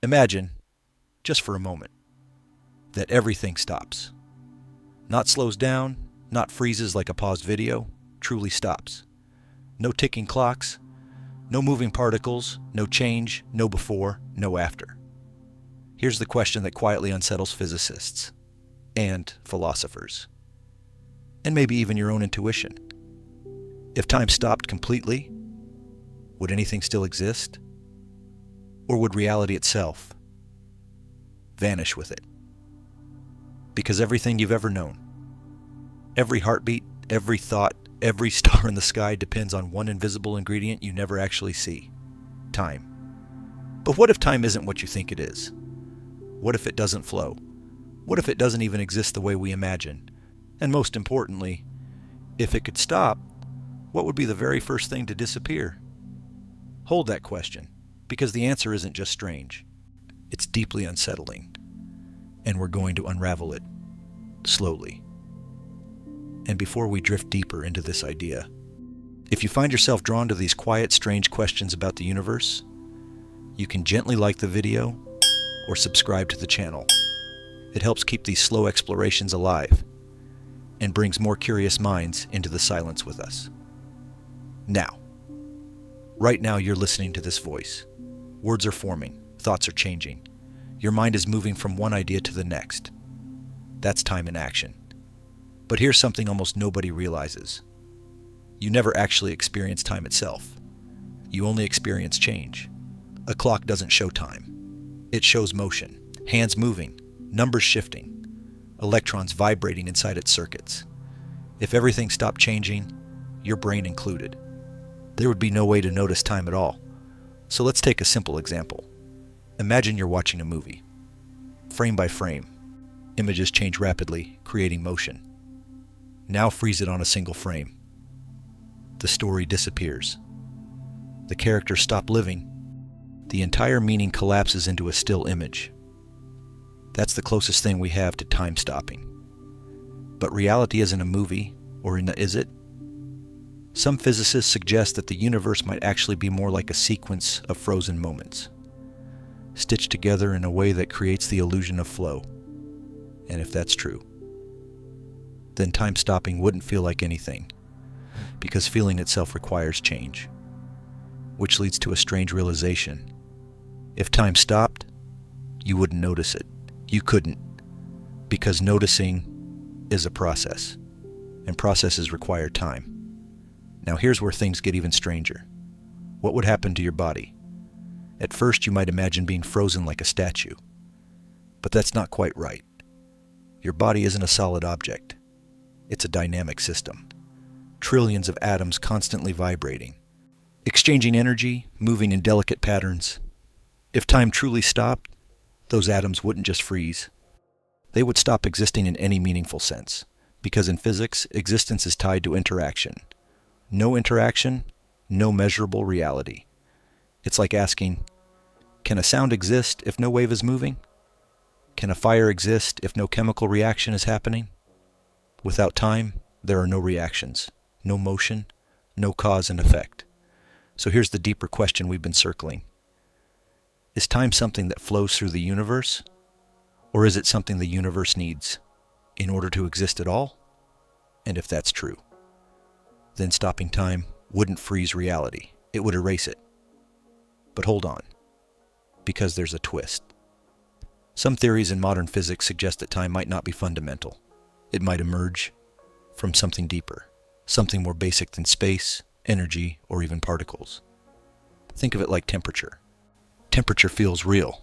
Imagine, just for a moment, that everything stops. Not slows down, not freezes like a paused video, truly stops. No ticking clocks, no moving particles, no change, no before, no after. Here's the question that quietly unsettles physicists and philosophers, and maybe even your own intuition. If time stopped completely, would anything still exist? Or would reality itself vanish with it? Because everything you've ever known, every heartbeat, every thought, every star in the sky depends on one invisible ingredient you never actually see: time. But what if time isn't what you think it is? What if it doesn't flow? What if it doesn't even exist the way we imagine? And most importantly, if it could stop, what would be the very first thing to disappear? Hold that question, because the answer isn't just strange. It's deeply unsettling, and we're going to unravel it slowly. And before we drift deeper into this idea, if you find yourself drawn to these quiet, strange questions about the universe, you can gently like the video or subscribe to the channel. It helps keep these slow explorations alive and brings more curious minds into the silence with us. Now, right now you're listening to this voice. Words are forming, thoughts are changing. Your mind is moving from one idea to the next. That's time in action. But here's something almost nobody realizes. You never actually experience time itself. You only experience change. A clock doesn't show time. It shows motion, hands moving, numbers shifting, electrons vibrating inside its circuits. If everything stopped changing, your brain included, there would be no way to notice time at all. So let's take a simple example. Imagine you're watching a movie. Frame by frame, images change rapidly, creating motion. Now freeze it on a single frame. The story disappears. The characters stop living. The entire meaning collapses into a still image. That's the closest thing we have to time stopping. But reality isn't a movie, or is it? Some physicists suggest that the universe might actually be more like a sequence of frozen moments, stitched together in a way that creates the illusion of flow. And if that's true, then time stopping wouldn't feel like anything, because feeling itself requires change. Which leads to a strange realization. If time stopped, you wouldn't notice it. You couldn't, because noticing is a process, and processes require time. Now here's where things get even stranger. What would happen to your body? At first you might imagine being frozen like a statue, but that's not quite right. Your body isn't a solid object. It's a dynamic system. Trillions of atoms constantly vibrating, exchanging energy, moving in delicate patterns. If time truly stopped, those atoms wouldn't just freeze. They would stop existing in any meaningful sense, because in physics, existence is tied to interaction. No interaction, no measurable reality. It's like asking, can a sound exist if no wave is moving? Can a fire exist if no chemical reaction is happening? Without time, there are no reactions, no motion, no cause and effect. So here's the deeper question we've been circling. Is time something that flows through the universe? Or is it something the universe needs in order to exist at all? And if that's true, then stopping time wouldn't freeze reality. It would erase it. But hold on, because there's a twist. Some theories in modern physics suggest that time might not be fundamental. It might emerge from something deeper, something more basic than space, energy, or even particles. Think of it like temperature. Temperature feels real.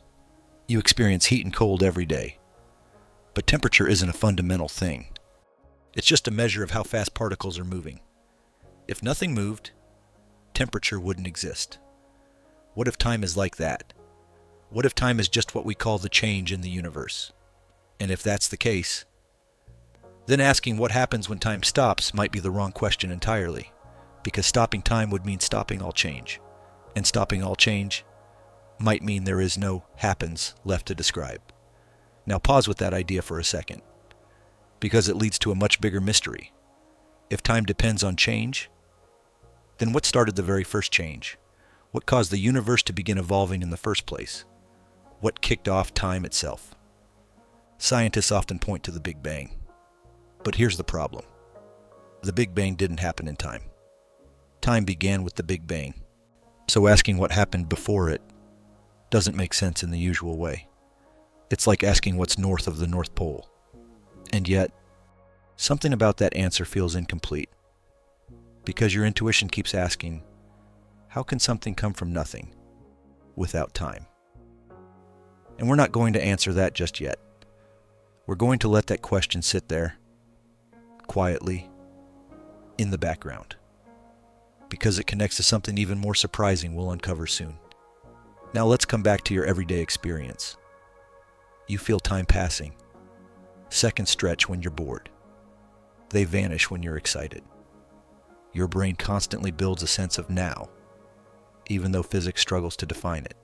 You experience heat and cold every day. But temperature isn't a fundamental thing. It's just a measure of how fast particles are moving. If nothing moved, temperature wouldn't exist. What if time is like that? What if time is just what we call the change in the universe? And if that's the case, then asking what happens when time stops might be the wrong question entirely, because stopping time would mean stopping all change, and stopping all change might mean there is no happens left to describe. Now pause with that idea for a second, because it leads to a much bigger mystery. If time depends on change, then what started the very first change? What caused the universe to begin evolving in the first place? What kicked off time itself? Scientists often point to the Big Bang. But here's the problem. The Big Bang didn't happen in time. Time began with the Big Bang. So asking what happened before it doesn't make sense in the usual way. It's like asking what's north of the North Pole. And yet, something about that answer feels incomplete. Because your intuition keeps asking, how can something come from nothing without time? And we're not going to answer that just yet. We're going to let that question sit there, quietly, in the background. Because it connects to something even more surprising we'll uncover soon. Now let's come back to your everyday experience. You feel time passing. Seconds stretch when you're bored. They vanish when you're excited. Your brain constantly builds a sense of now, even though physics struggles to define it.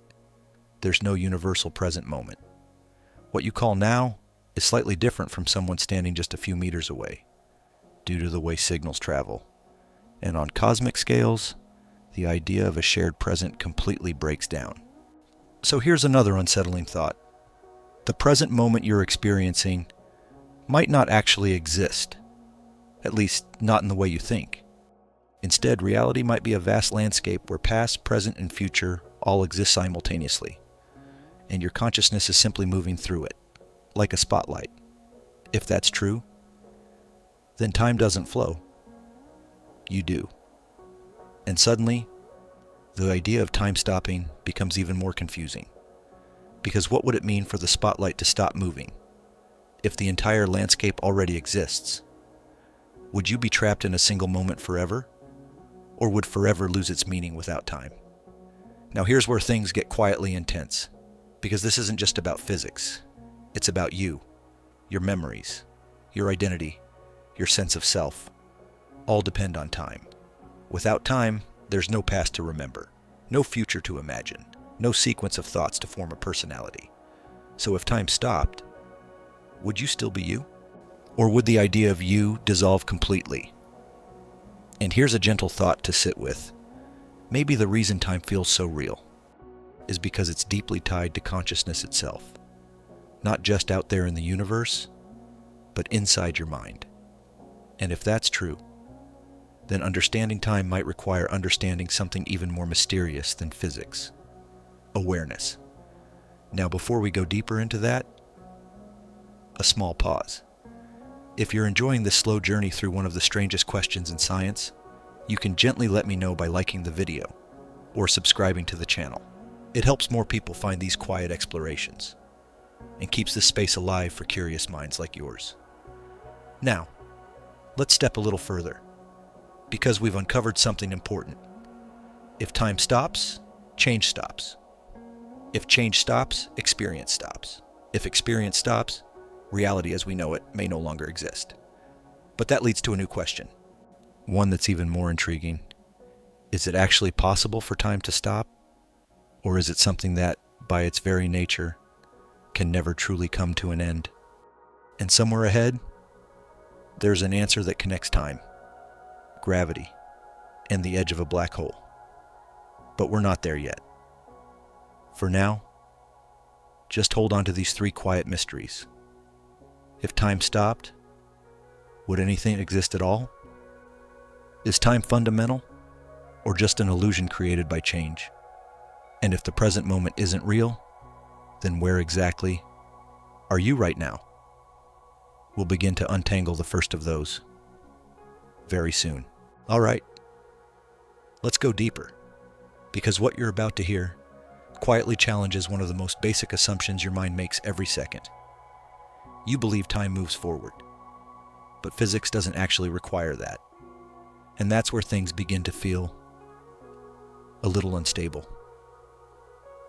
There's no universal present moment. What you call now is slightly different from someone standing just a few meters away, due to the way signals travel. And on cosmic scales, the idea of a shared present completely breaks down. So here's another unsettling thought. The present moment you're experiencing might not actually exist, at least not in the way you think. Instead, reality might be a vast landscape where past, present, and future all exist simultaneously, and your consciousness is simply moving through it, like a spotlight. If that's true, then time doesn't flow. You do. And suddenly, the idea of time stopping becomes even more confusing. Because what would it mean for the spotlight to stop moving if the entire landscape already exists? Would you be trapped in a single moment forever? Or would forever lose its meaning without time? Now here's where things get quietly intense. Because this isn't just about physics. It's about you, your memories, your identity, your sense of self. All depend on time. Without time, there's no past to remember, no future to imagine, no sequence of thoughts to form a personality. So if time stopped, would you still be you? Or would the idea of you dissolve completely? And here's a gentle thought to sit with. Maybe the reason time feels so real is because it's deeply tied to consciousness itself. Not just out there in the universe, but inside your mind. And if that's true, then understanding time might require understanding something even more mysterious than physics. Awareness. Now before we go deeper into that, a small pause. If you're enjoying this slow journey through one of the strangest questions in science, you can gently let me know by liking the video or subscribing to the channel. It helps more people find these quiet explorations and keeps this space alive for curious minds like yours. Now, let's step a little further, because we've uncovered something important. If time stops, change stops. If change stops, experience stops. If experience stops, reality as we know it may no longer exist. But that leads to a new question. One that's even more intriguing. Is it actually possible for time to stop? Or is it something that, by its very nature, can never truly come to an end? And somewhere ahead, there's an answer that connects time, gravity, and the edge of a black hole. But we're not there yet. For now, just hold on to these three quiet mysteries. If time stopped, would anything exist at all? Is time fundamental, or just an illusion created by change? And if the present moment isn't real, then where exactly are you right now? We'll begin to untangle the first of those very soon. All right, let's go deeper, because what you're about to hear quietly challenges one of the most basic assumptions your mind makes every second. You believe time moves forward, but physics doesn't actually require that. And that's where things begin to feel a little unstable.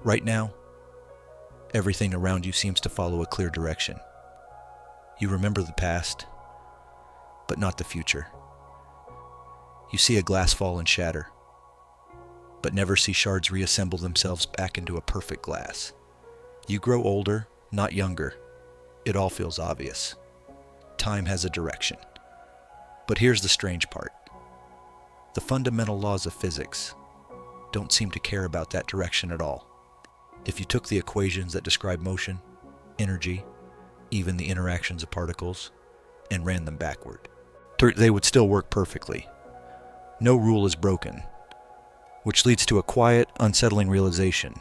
Right now, everything around you seems to follow a clear direction. You remember the past, but not the future. You see a glass fall and shatter, but never see shards reassemble themselves back into a perfect glass. You grow older, not younger. It all feels obvious. Time has a direction. But here's the strange part. The fundamental laws of physics don't seem to care about that direction at all. If you took the equations that describe motion, energy, even the interactions of particles, and ran them backward, they would still work perfectly. No rule is broken, which leads to a quiet, unsettling realization.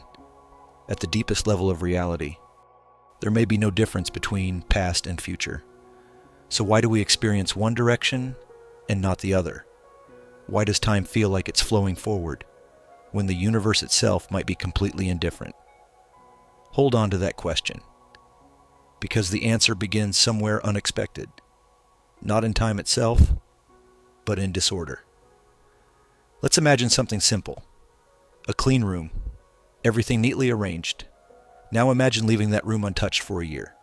At the deepest level of reality, there may be no difference between past and future. So why do we experience one direction and not the other? Why does time feel like it's flowing forward when the universe itself might be completely indifferent? Hold on to that question, because the answer begins somewhere unexpected, not in time itself, but in disorder. Let's imagine something simple. A clean room, everything neatly arranged. Now imagine leaving that room untouched for a year.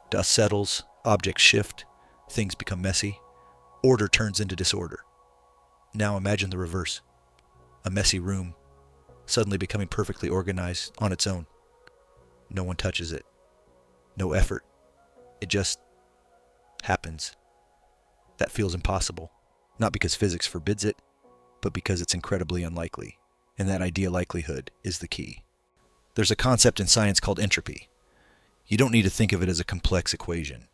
Dust settles, objects shift, things become messy, order turns into disorder. Now imagine the reverse. A messy room, suddenly becoming perfectly organized on its own. No one touches it. No effort. It just happens. That feels impossible. Not because physics forbids it, but because it's incredibly unlikely. And that idea likelihood is the key. There's a concept in science called entropy. You don't need to think of it as a complex equation.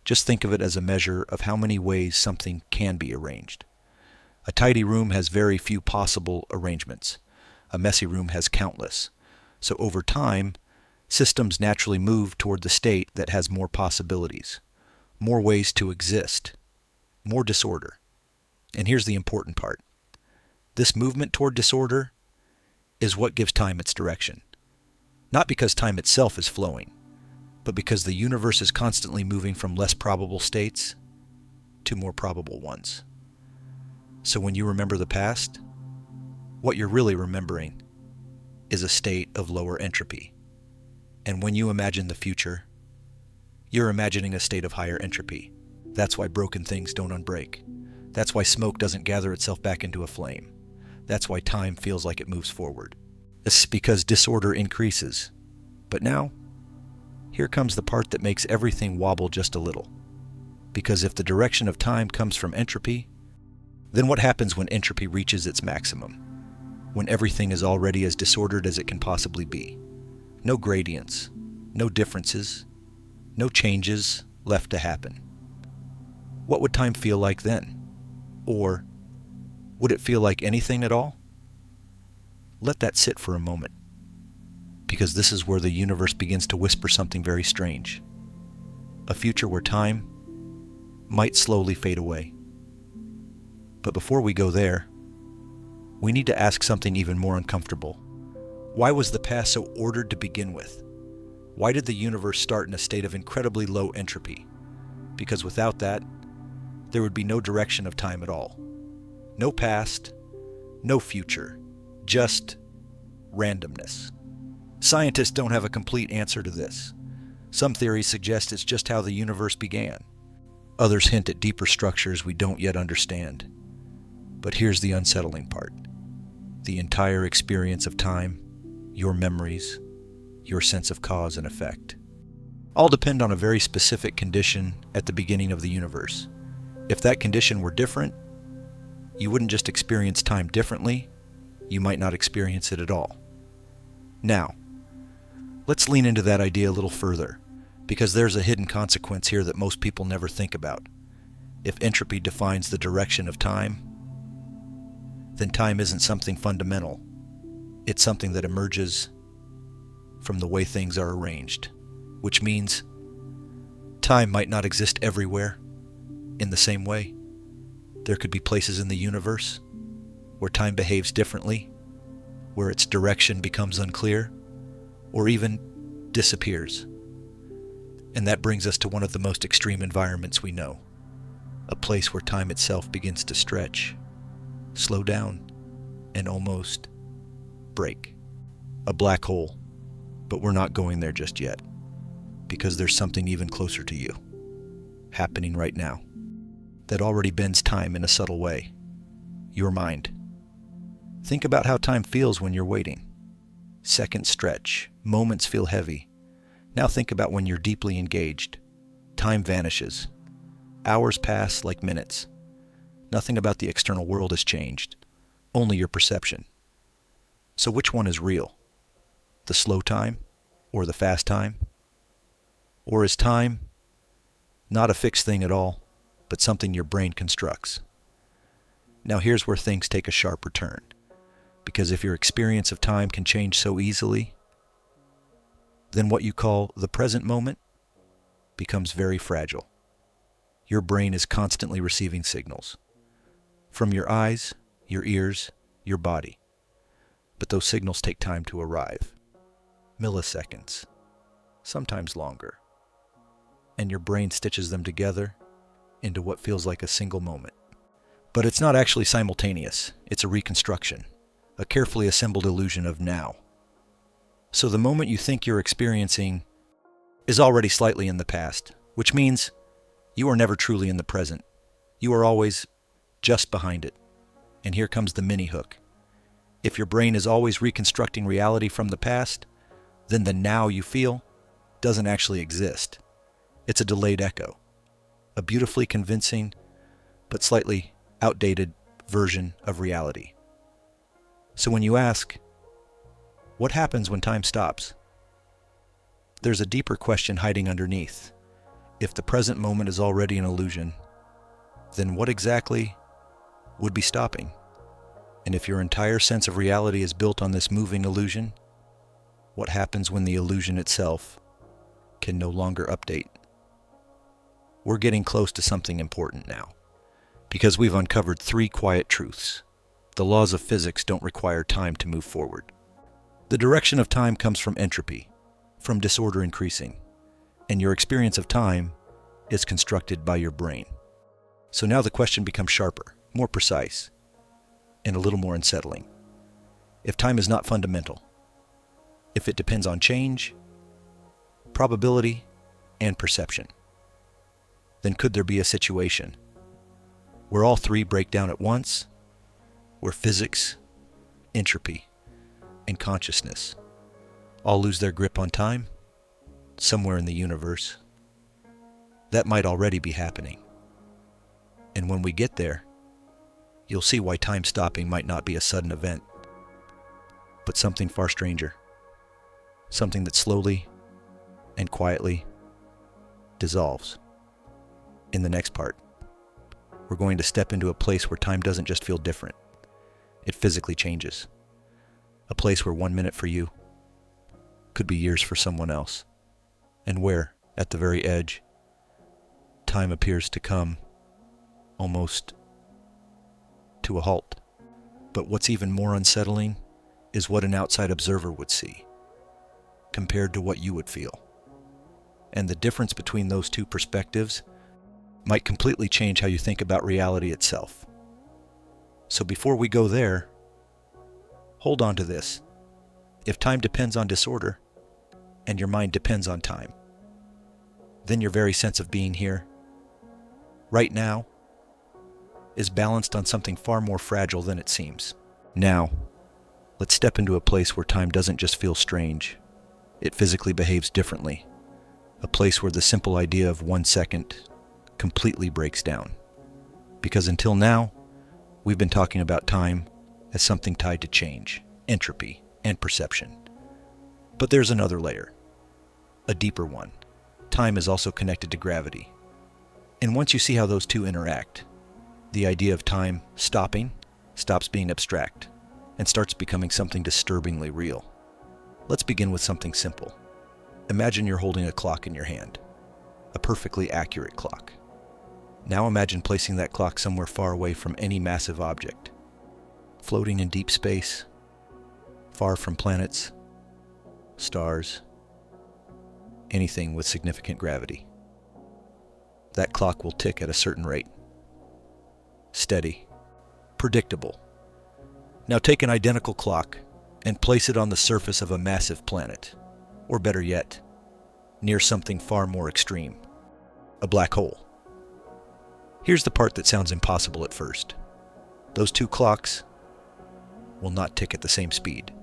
Just think of it as a measure of how many ways something can be arranged. A tidy room has very few possible arrangements. A messy room has countless. So over time, systems naturally move toward the state that has more possibilities, more ways to exist, more disorder. And here's the important part. This movement toward disorder is what gives time its direction. Not because time itself is flowing, but because the universe is constantly moving from less probable states to more probable ones. So when you remember the past, what you're really remembering is a state of lower entropy. And when you imagine the future, you're imagining a state of higher entropy. That's why broken things don't unbreak. That's why smoke doesn't gather itself back into a flame. That's why time feels like it moves forward. It's because disorder increases. But now, here comes the part that makes everything wobble just a little. Because if the direction of time comes from entropy, then what happens when entropy reaches its maximum? When everything is already as disordered as it can possibly be? No gradients, no differences, no changes left to happen. What would time feel like then? Or would it feel like anything at all? Let that sit for a moment, because this is where the universe begins to whisper something very strange. A future where time might slowly fade away. But before we go there, we need to ask something even more uncomfortable. Why was the past so ordered to begin with? Why did the universe start in a state of incredibly low entropy? Because without that, there would be no direction of time at all. No past, no future, just randomness. Scientists don't have a complete answer to this. Some theories suggest it's just how the universe began. Others hint at deeper structures we don't yet understand. But here's the unsettling part. The entire experience of time, your memories, your sense of cause and effect, all depend on a very specific condition at the beginning of the universe. If that condition were different, you wouldn't just experience time differently, you might not experience it at all. Now, let's lean into that idea a little further, because there's a hidden consequence here that most people never think about. If entropy defines the direction of time, then time isn't something fundamental. It's something that emerges from the way things are arranged, which means time might not exist everywhere in the same way. There could be places in the universe where time behaves differently, where its direction becomes unclear, or even disappears. And that brings us to one of the most extreme environments we know, a place where time itself begins to stretch, slow down, and almost break. A black hole. But we're not going there just yet, because there's something even closer to you, happening right now, that already bends time in a subtle way. Your mind. Think about how time feels when you're waiting. Seconds stretch, moments feel heavy. Now think about when you're deeply engaged. Time vanishes. Hours pass like minutes. Nothing about the external world has changed, only your perception. So which one is real? the slow time or the fast time? Or is time not a fixed thing at all, but something your brain constructs? Now here's where things take a sharper turn, because if your experience of time can change so easily, then what you call the present moment becomes very fragile. Your brain is constantly receiving signals from your eyes, your ears, your body. But those signals take time to arrive. Milliseconds, sometimes longer. And your brain stitches them together into what feels like a single moment. But it's not actually simultaneous. It's a reconstruction, a carefully assembled illusion of now. So the moment you think you're experiencing is already slightly in the past, which means you are never truly in the present. You are always just behind it. And here comes the mini hook. If your brain is always reconstructing reality from the past, then the now you feel doesn't actually exist. It's a delayed echo, a beautifully convincing but slightly outdated version of reality. So when you ask, what happens when time stops? There's a deeper question hiding underneath. If the present moment is already an illusion, then what exactly would be stopping? And if your entire sense of reality is built on this moving illusion, what happens when the illusion itself can no longer update? We're getting close to something important now, because we've uncovered 3 quiet truths. The laws of physics don't require time to move forward. The direction of time comes from entropy, from disorder increasing, and your experience of time is constructed by your brain. So now the question becomes sharper, more precise, and a little more unsettling. If time is not fundamental, if it depends on change, probability, and perception, then could there be a situation where all 3 break down at once, where physics, entropy, and consciousness all lose their grip on time somewhere in the universe? That might already be happening. And when we get there, you'll see why time stopping might not be a sudden event, but something far stranger, something that slowly and quietly dissolves. In the next part, we're going to step into a place where time doesn't just feel different, it physically changes. A place where 1 minute for you could be years for someone else, and where, at the very edge, time appears to come almost to a halt. But what's even more unsettling is what an outside observer would see compared to what you would feel. And the difference between those 2 perspectives might completely change how you think about reality itself. So before we go there, hold on to this. If time depends on disorder, and your mind depends on time, then your very sense of being here, right now, is balanced on something far more fragile than it seems. Now, let's step into a place where time doesn't just feel strange. It physically behaves differently. A place where the simple idea of 1 second completely breaks down. Because until now, we've been talking about time as something tied to change, entropy, and perception. But there's another layer, a deeper one. Time is also connected to gravity. And once you see how those 2 interact, the idea of time stopping stops being abstract and starts becoming something disturbingly real. Let's begin with something simple. Imagine you're holding a clock in your hand, a perfectly accurate clock. Now imagine placing that clock somewhere far away from any massive object, floating in deep space, far from planets, stars, anything with significant gravity. That clock will tick at a certain rate. Steady, predictable. Now take an identical clock and place it on the surface of a massive planet, or better yet, near something far more extreme, a black hole. Here's the part that sounds impossible at first. Those 2 clocks will not tick at the same speed.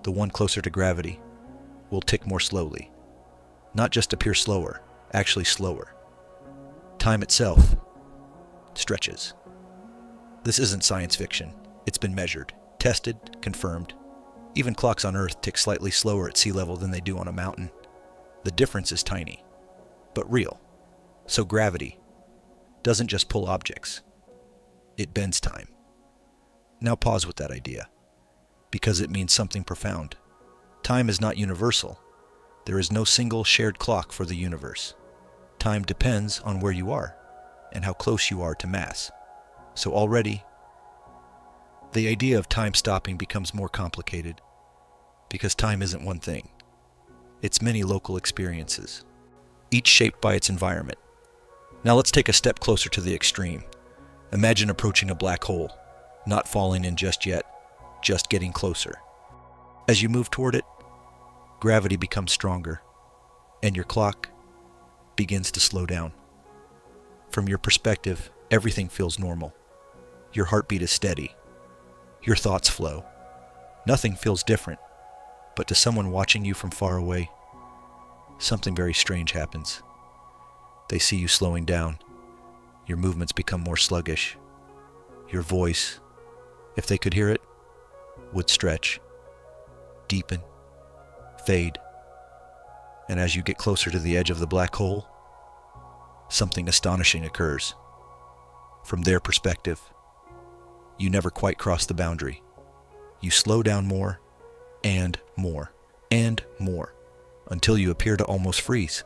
The one closer to gravity will tick more slowly. Not just appear slower, actually slower. Time itself stretches. This isn't science fiction. It's been measured, tested, confirmed, Even clocks on Earth tick slightly slower at sea level than they do on a mountain. The difference is tiny, but real. So gravity doesn't just pull objects, it bends time. Now pause with that idea, because it means something profound. Time is not universal. There is no single shared clock for the universe. Time depends on where you are and how close you are to mass. So already, the idea of time stopping becomes more complicated, because time isn't one thing. It's many local experiences, each shaped by its environment. Now let's take a step closer to the extreme. Imagine approaching a black hole, not falling in just yet, just getting closer. As you move toward it, gravity becomes stronger, and your clock begins to slow down. From your perspective, everything feels normal. Your heartbeat is steady. Your thoughts flow. Nothing feels different, but to someone watching you from far away, something very strange happens. They see you slowing down. Your movements become more sluggish. Your voice, if they could hear it, would stretch, deepen, fade. And as you get closer to the edge of the black hole, something astonishing occurs. From their perspective, you never quite cross the boundary. You slow down more, and more, and more, until you appear to almost freeze.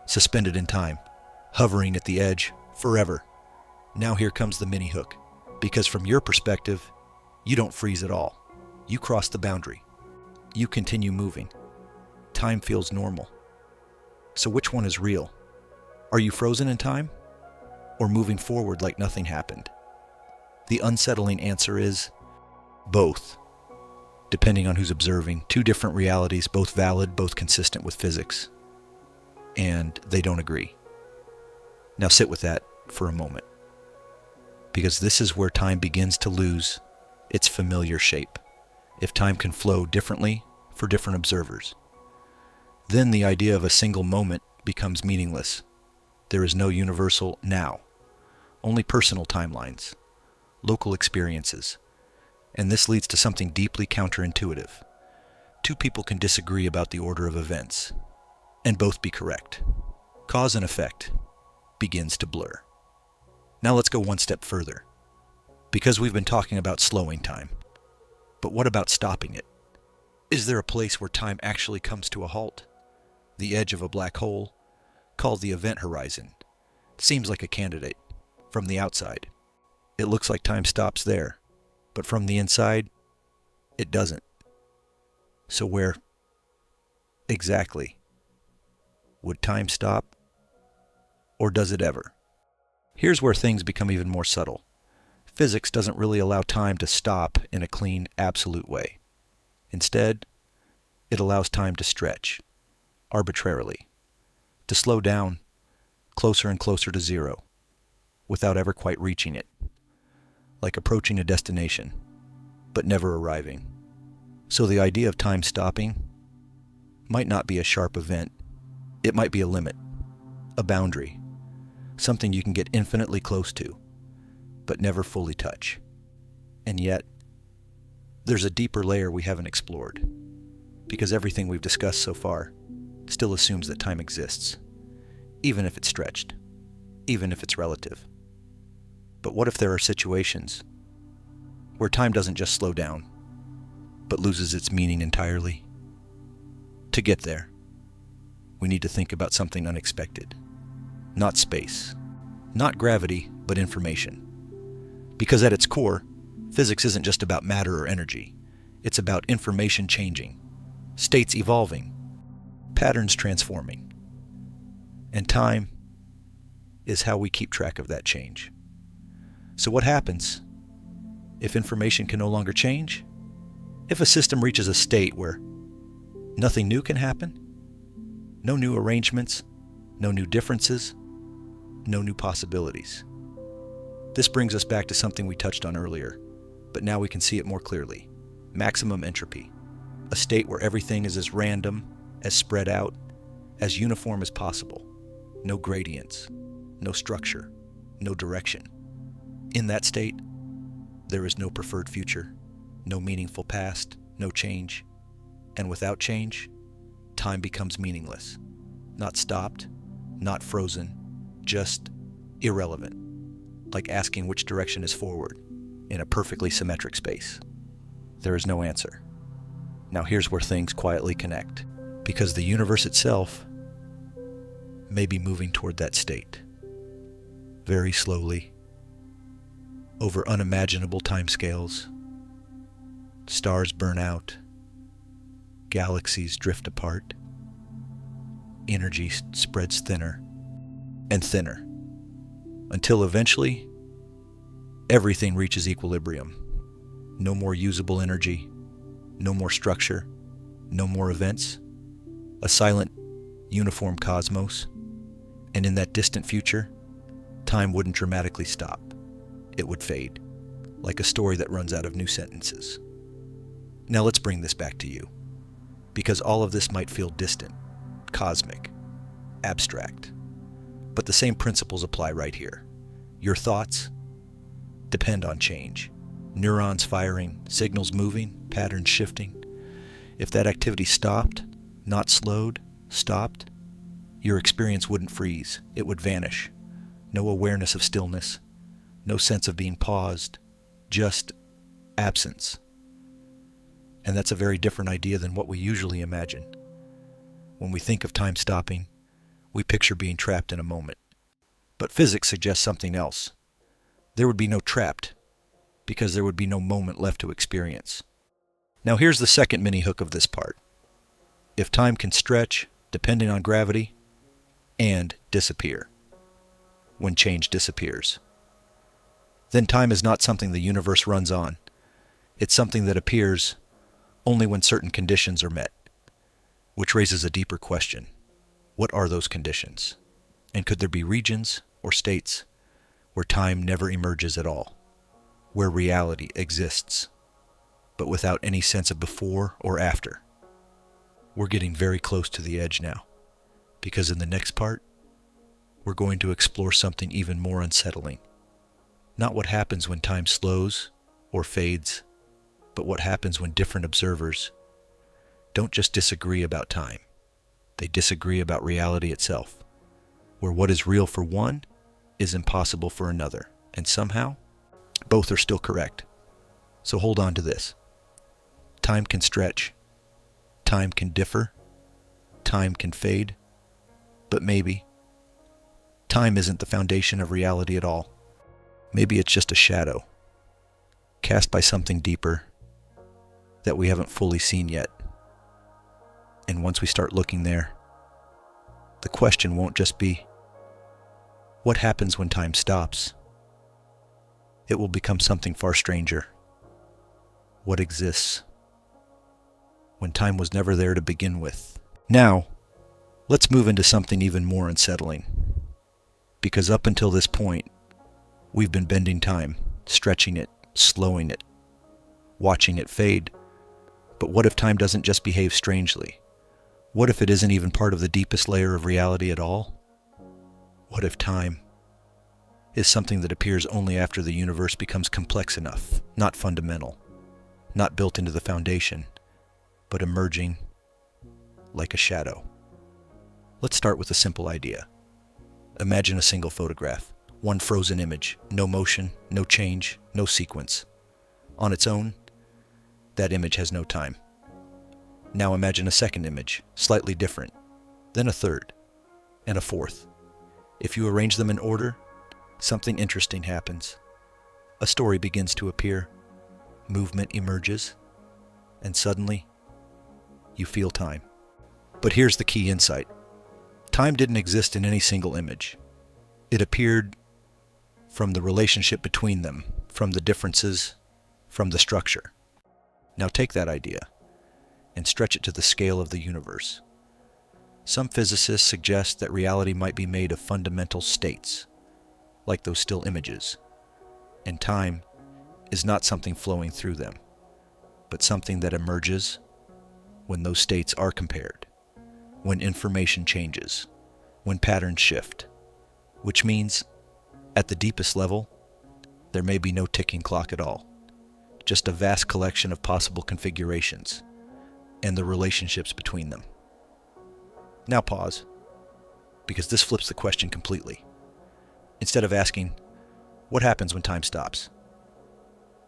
Suspended in time, hovering at the edge, forever. Now here comes the mini hook, because from your perspective, you don't freeze at all. You cross the boundary. You continue moving. Time feels normal. So which one is real? Are you frozen in time, or moving forward like nothing happened? The unsettling answer is both, depending on who's observing. Two different realities, both valid, both consistent with physics. And they don't agree. Now sit with that for a moment, because this is where time begins to lose its familiar shape. If time can flow differently for different observers, then the idea of a single moment becomes meaningless. There is no universal now, only personal timelines, local experiences, and this leads to something deeply counterintuitive. Two people can disagree about the order of events, and both be correct. Cause and effect begins to blur. Now let's go one step further, because we've been talking about slowing time. But what about stopping it? Is there a place where time actually comes to a halt? The edge of a black hole, called the event horizon, seems like a candidate. From the outside, it looks like time stops there, but from the inside, it doesn't. So where exactly would time stop, or does it ever? Here's where things become even more subtle. Physics doesn't really allow time to stop in a clean, absolute way. Instead, it allows time to stretch, arbitrarily, to slow down closer and closer to zero, without ever quite reaching it, like approaching a destination, but never arriving. So the idea of time stopping might not be a sharp event. It might be a limit, a boundary, something you can get infinitely close to, but never fully touch. And yet, there's a deeper layer we haven't explored, because everything we've discussed so far still assumes that time exists, even if it's stretched, even if it's relative. But what if there are situations where time doesn't just slow down, but loses its meaning entirely? To get there, we need to think about something unexpected. Not space, not gravity, but information. Because at its core, physics isn't just about matter or energy. It's about information changing, states evolving, patterns transforming. And time is how we keep track of that change. So what happens if information can no longer change? If a system reaches a state where nothing new can happen? No new arrangements, no new differences, no new possibilities. This brings us back to something we touched on earlier, but now we can see it more clearly. Maximum entropy, a state where everything is as random, as spread out, as uniform as possible. No gradients, no structure, no direction. In that state, there is no preferred future, no meaningful past, no change, and without change, time becomes meaningless. Not stopped, not frozen, just irrelevant, like asking which direction is forward in a perfectly symmetric space. There is no answer. Now here's where things quietly connect, because the universe itself may be moving toward that state, very slowly, over unimaginable timescales. Stars burn out, galaxies drift apart, energy spreads thinner and thinner, until eventually everything reaches equilibrium. No more usable energy, no more structure, no more events, a silent, uniform cosmos, and in that distant future, time wouldn't dramatically stop. It would fade, like a story that runs out of new sentences. Now let's bring this back to you, because all of this might feel distant, cosmic, abstract, but the same principles apply right here. Your thoughts depend on change. Neurons firing, signals moving, patterns shifting. If that activity stopped, not slowed, stopped, your experience wouldn't freeze. It would vanish. No awareness of stillness, no sense of being paused, just absence. And that's a very different idea than what we usually imagine. When we think of time stopping, we picture being trapped in a moment. But physics suggests something else. There would be no trapped, because there would be no moment left to experience. Now here's the second mini hook of this part. If time can stretch, depending on gravity, and disappear, when change disappears, then time is not something the universe runs on. It's something that appears only when certain conditions are met, which raises a deeper question. What are those conditions? And could there be regions or states where time never emerges at all, where reality exists, but without any sense of before or after? We're getting very close to the edge now, because in the next part, we're going to explore something even more unsettling. Not what happens when time slows or fades, but what happens when different observers don't just disagree about time. They disagree about reality itself, where what is real for one is impossible for another, and somehow both are still correct. So hold on to this. Time can stretch, time can differ, time can fade, but maybe time isn't the foundation of reality at all. Maybe it's just a shadow, cast by something deeper that we haven't fully seen yet. And once we start looking there, the question won't just be, what happens when time stops? It will become something far stranger. What exists when time was never there to begin with? Now, let's move into something even more unsettling. Because up until this point, we've been bending time, stretching it, slowing it, watching it fade. But what if time doesn't just behave strangely? What if it isn't even part of the deepest layer of reality at all? What if time is something that appears only after the universe becomes complex enough, not fundamental, not built into the foundation, but emerging like a shadow? Let's start with a simple idea. Imagine a single photograph, one frozen image, no motion, no change, no sequence. On its own, that image has no time. Now imagine a second image, slightly different, then a third, and a fourth. If you arrange them in order, something interesting happens. A story begins to appear, movement emerges, and suddenly, you feel time. But here's the key insight. Time didn't exist in any single image. It appeared from the relationship between them, from the differences, from the structure. Now take that idea and stretch it to the scale of the universe. Some physicists suggest that reality might be made of fundamental states, like those still images, and time is not something flowing through them, but something that emerges when those states are compared, when information changes, when patterns shift, which means, at the deepest level, there may be no ticking clock at all, just a vast collection of possible configurations and the relationships between them. Now pause, because this flips the question completely. Instead of asking, what happens when time stops?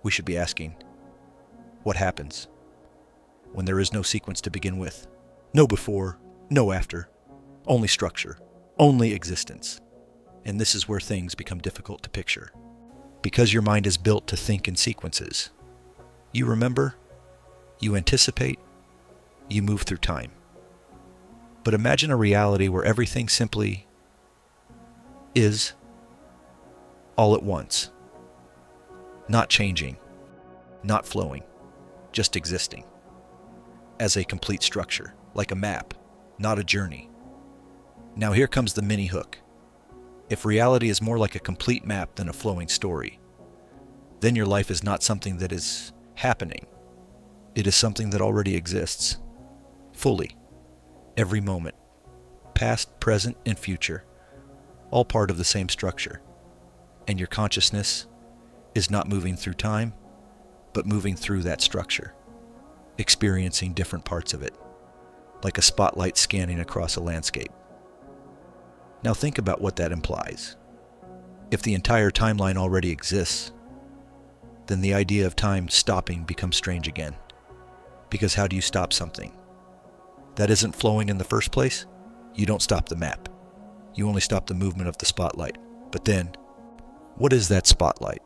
We should be asking, what happens when there is no sequence to begin with? No before, no after, only structure, only existence. And this is where things become difficult to picture. Because your mind is built to think in sequences. You remember, you anticipate, you move through time. But imagine a reality where everything simply is all at once. Not changing, not flowing, just existing. As a complete structure, like a map, not a journey. Now here comes the mini hook. If reality is more like a complete map than a flowing story, then your life is not something that is happening. It is something that already exists, fully, every moment, past, present, and future, all part of the same structure. And your consciousness is not moving through time, but moving through that structure, experiencing different parts of it, like a spotlight scanning across a landscape. Now think about what that implies. If the entire timeline already exists, then the idea of time stopping becomes strange again. Because how do you stop something that isn't flowing in the first place? You don't stop the map. You only stop the movement of the spotlight. But then, what is that spotlight?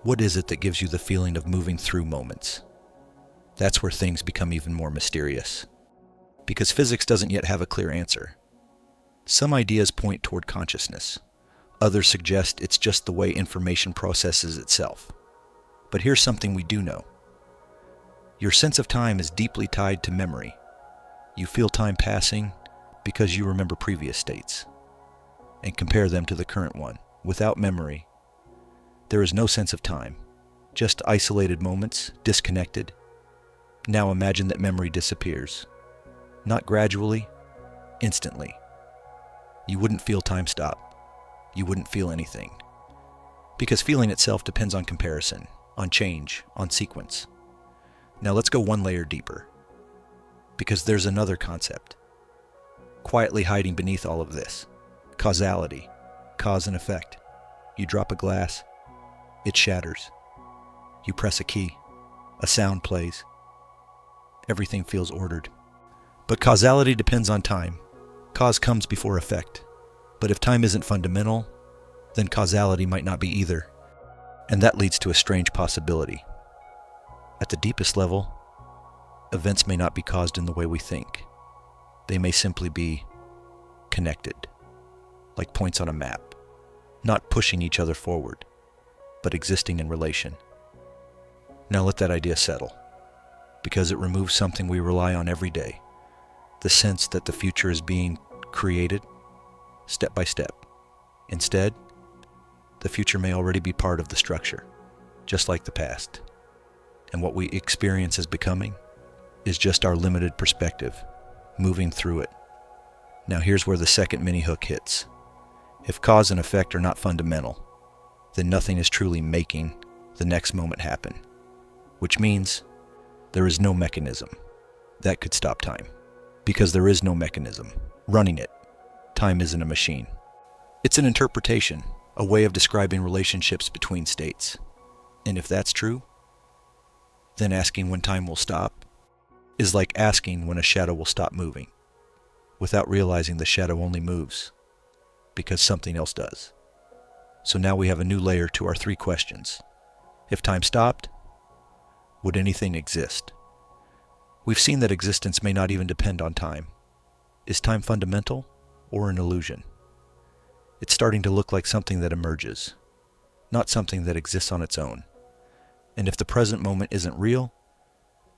What is it that gives you the feeling of moving through moments? That's where things become even more mysterious. Because physics doesn't yet have a clear answer. Some ideas point toward consciousness. Others suggest it's just the way information processes itself. But here's something we do know. Your sense of time is deeply tied to memory. You feel time passing because you remember previous states and compare them to the current one. Without memory, there is no sense of time, just isolated moments, disconnected. Now imagine that memory disappears. Not gradually, instantly. You wouldn't feel time stop. You wouldn't feel anything. Because feeling itself depends on comparison, on change, on sequence. Now let's go one layer deeper. Because there's another concept, quietly hiding beneath all of this. Causality, cause and effect. You drop a glass, it shatters. You press a key, a sound plays. Everything feels ordered. But causality depends on time. Cause comes before effect. But if time isn't fundamental, then causality might not be either. And that leads to a strange possibility. At the deepest level, events may not be caused in the way we think. They may simply be connected, like points on a map, not pushing each other forward, but existing in relation. Now let that idea settle, because it removes something we rely on every day, the sense that the future is being created step by step. Instead, the future may already be part of the structure, just like the past. And what we experience as becoming is just our limited perspective, moving through it. Now here's where the second mini hook hits. If cause and effect are not fundamental, then nothing is truly making the next moment happen, which means there is no mechanism that could stop time. Because there is no mechanism running it. Time isn't a machine. It's an interpretation, a way of describing relationships between states. And if that's true, then asking when time will stop is like asking when a shadow will stop moving, without realizing the shadow only moves because something else does. So now we have a new layer to our three questions. If time stopped, would anything exist? We've seen that existence may not even depend on time. Is time fundamental or an illusion? It's starting to look like something that emerges, not something that exists on its own. And if the present moment isn't real,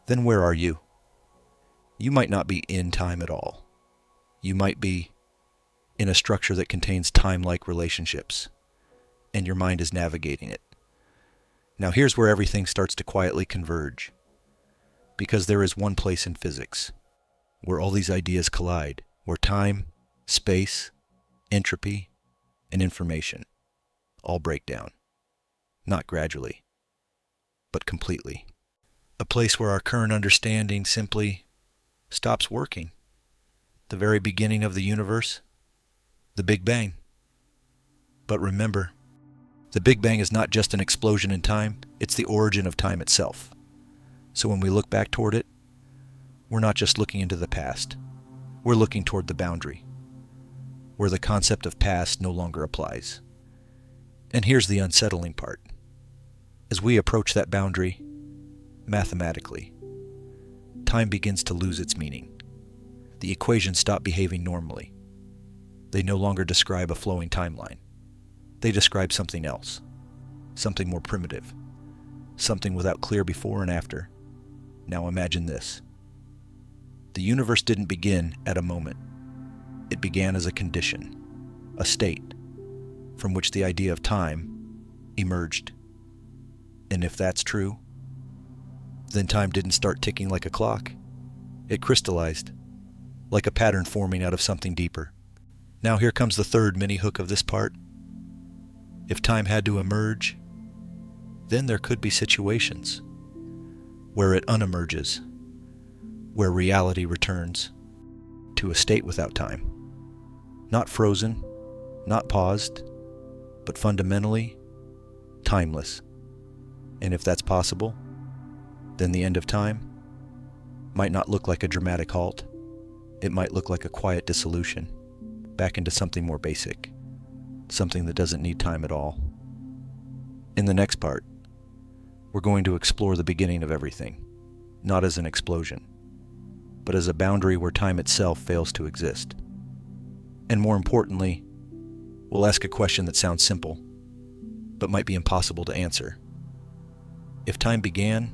then where are you? You might not be in time at all. You might be in a structure that contains time-like relationships, and your mind is navigating it. Now here's where everything starts to quietly converge. Because there is one place in physics where all these ideas collide, where time, space, entropy, and information all break down. Not gradually, but completely. A place where our current understanding simply stops working. The very beginning of the universe, the Big Bang. But remember, the Big Bang is not just an explosion in time, it's the origin of time itself. So when we look back toward it, we're not just looking into the past, we're looking toward the boundary, where the concept of past no longer applies. And here's the unsettling part. As we approach that boundary, mathematically, time begins to lose its meaning. The equations stop behaving normally. They no longer describe a flowing timeline. They describe something else, something more primitive, something without clear before and after. Now imagine this. The universe didn't begin at a moment. It began as a condition, a state, from which the idea of time emerged. And if that's true, then time didn't start ticking like a clock. It crystallized, like a pattern forming out of something deeper. Now here comes the third mini hook of this part. If time had to emerge, then there could be situations where it unemerges, where reality returns to a state without time. Not frozen, not paused, but fundamentally timeless. And if that's possible, then the end of time might not look like a dramatic halt. It might look like a quiet dissolution back into something more basic, something that doesn't need time at all. In the next part, we're going to explore the beginning of everything, not as an explosion, but as a boundary where time itself fails to exist. And more importantly, we'll ask a question that sounds simple, but might be impossible to answer. If time began,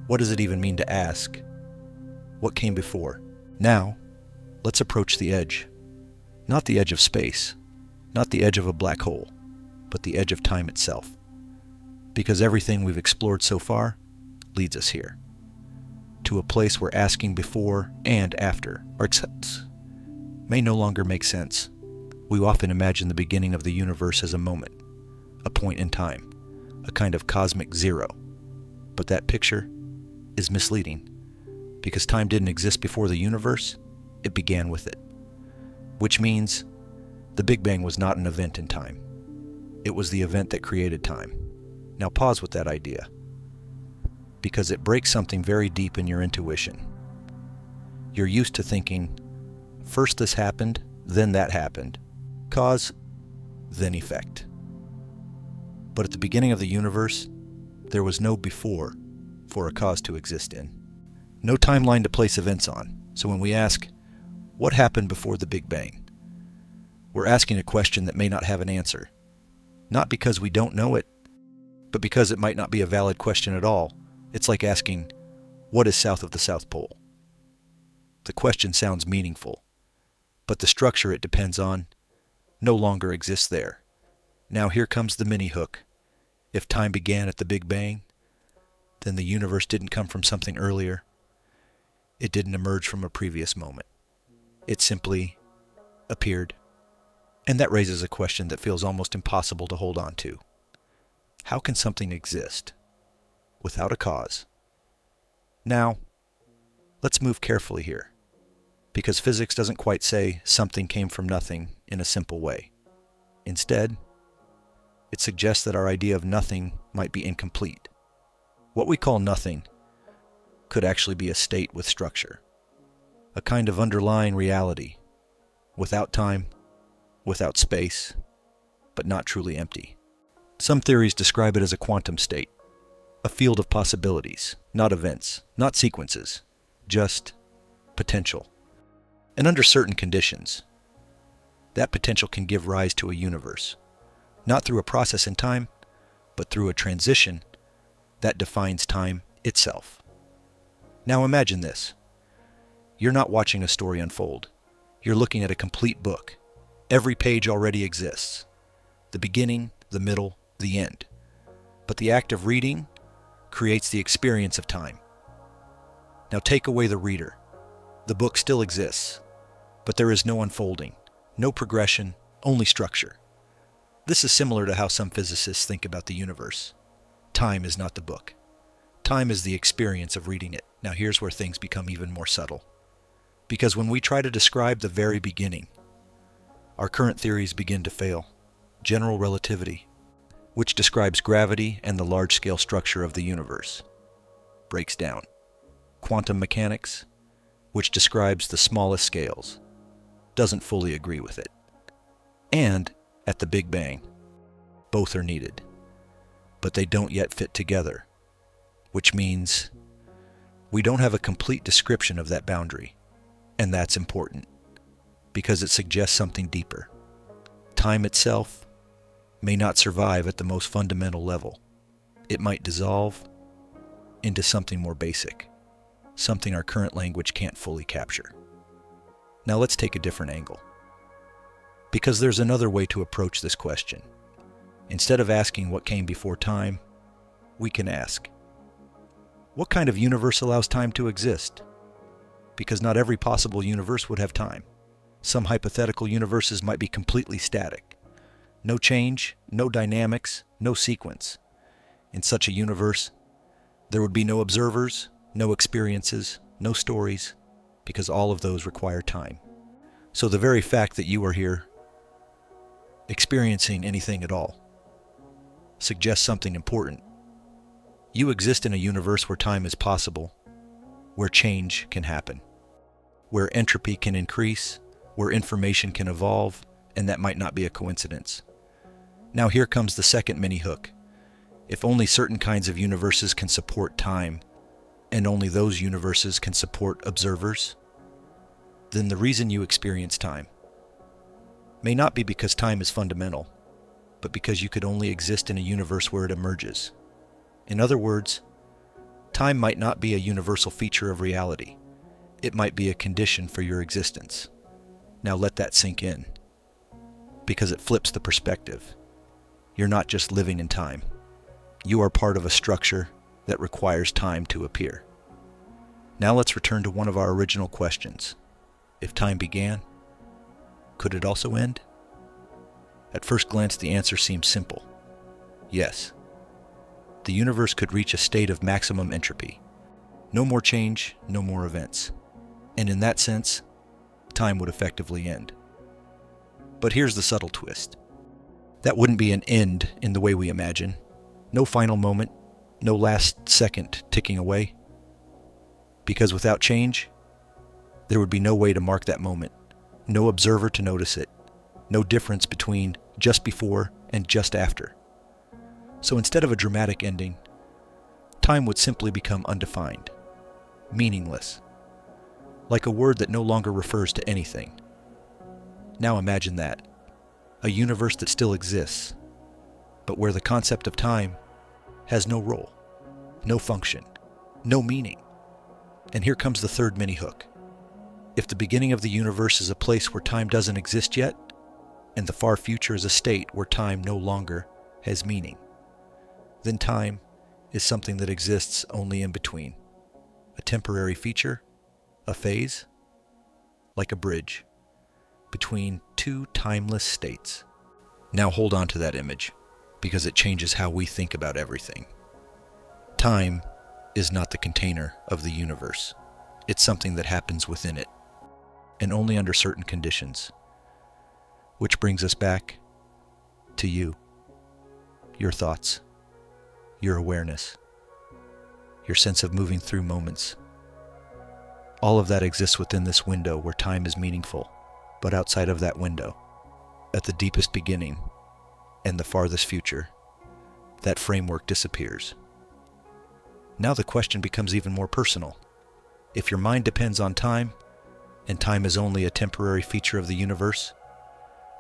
what does it even mean to ask? What came before? Now, let's approach the edge. Not the edge of space, not the edge of a black hole, but the edge of time itself. Because everything we've explored so far leads us here, to a place where asking before and after or except may no longer make sense. We often imagine the beginning of the universe as a moment, a point in time, a kind of cosmic zero. But that picture is misleading, because time didn't exist before the universe, it began with it. Which means the Big Bang was not an event in time. It was the event that created time. Now pause with that idea, because it breaks something very deep in your intuition. You're used to thinking, first this happened, then that happened. Cause, then effect. But at the beginning of the universe, there was no before for a cause to exist in. No timeline to place events on. So when we ask, what happened before the Big Bang? We're asking a question that may not have an answer. Not because we don't know it, but because it might not be a valid question at all. It's like asking, what is south of the South Pole? The question sounds meaningful, but the structure it depends on no longer exists there. Now here comes the mini hook. If time began at the Big Bang, then the universe didn't come from something earlier. It didn't emerge from a previous moment. It simply appeared. And that raises a question that feels almost impossible to hold on to. How can something exist without a cause? Now, let's move carefully here, because physics doesn't quite say something came from nothing in a simple way. Instead, it suggests that our idea of nothing might be incomplete. What we call nothing could actually be a state with structure, a kind of underlying reality, without time, without space, but not truly empty. Some theories describe it as a quantum state, a field of possibilities, not events, not sequences, just potential. And under certain conditions, that potential can give rise to a universe, not through a process in time, but through a transition that defines time itself. Now imagine this. You're not watching a story unfold. You're looking at a complete book. Every page already exists. The beginning, the middle, the end. But the act of reading creates the experience of time. Now take away the reader. The book still exists, but there is no unfolding, no progression, only structure. This is similar to how some physicists think about the universe. time is not the book. Time is the experience of reading it. Now here's where things become even more subtle. Because when we try to describe the very beginning, our current theories begin to fail. General relativity, which describes gravity and the large-scale structure of the universe, breaks down. Quantum mechanics, which describes the smallest scales, doesn't fully agree with it. And at the Big Bang, both are needed, but they don't yet fit together, which means we don't have a complete description of that boundary, and that's important, because it suggests something deeper. Time itself may not survive at the most fundamental level. It might dissolve into something more basic, something our current language can't fully capture. Now let's take a different angle, because there's another way to approach this question. Instead of asking what came before time, we can ask, what kind of universe allows time to exist? Because not every possible universe would have time. Some hypothetical universes might be completely static. No change, no dynamics, no sequence. In such a universe, there would be no observers, no experiences, no stories, because all of those require time. So the very fact that you are here, experiencing anything at all, suggests something important. You exist in a universe where time is possible, where change can happen, where entropy can increase, where information can evolve, and that might not be a coincidence. Now here comes the second mini hook. If only certain kinds of universes can support time, and only those universes can support observers, then the reason you experience time may not be because time is fundamental, but because you could only exist in a universe where it emerges. In other words, time might not be a universal feature of reality. It might be a condition for your existence. Now let that sink in, because it flips the perspective. You're not just living in time. You are part of a structure that requires time to appear. Now let's return to one of our original questions. If time began, could it also end? At first glance, the answer seems simple. Yes. The universe could reach a state of maximum entropy. No more change, no more events. And in that sense, time would effectively end. But here's the subtle twist. That wouldn't be an end in the way we imagine. No final moment, no last second ticking away. Because without change, there would be no way to mark that moment, no observer to notice it, no difference between just before and just after. So instead of a dramatic ending, time would simply become undefined, meaningless, like a word that no longer refers to anything. Now imagine that, a universe that still exists, but where the concept of time has no role, no function, no meaning. And here comes the third mini hook. If the beginning of the universe is a place where time doesn't exist yet, and the far future is a state where time no longer has meaning, then time is something that exists only in between. A temporary feature, a phase, like a bridge between two timeless states. Now hold on to that image, because it changes how we think about everything. Time is not the container of the universe. It's something that happens within it, and only under certain conditions. Which brings us back to you, your thoughts, your awareness, your sense of moving through moments. All of that exists within this window where time is meaningful, but outside of that window, at the deepest beginning and the farthest future, that framework disappears. Now the question becomes even more personal. If your mind depends on time, and time is only a temporary feature of the universe,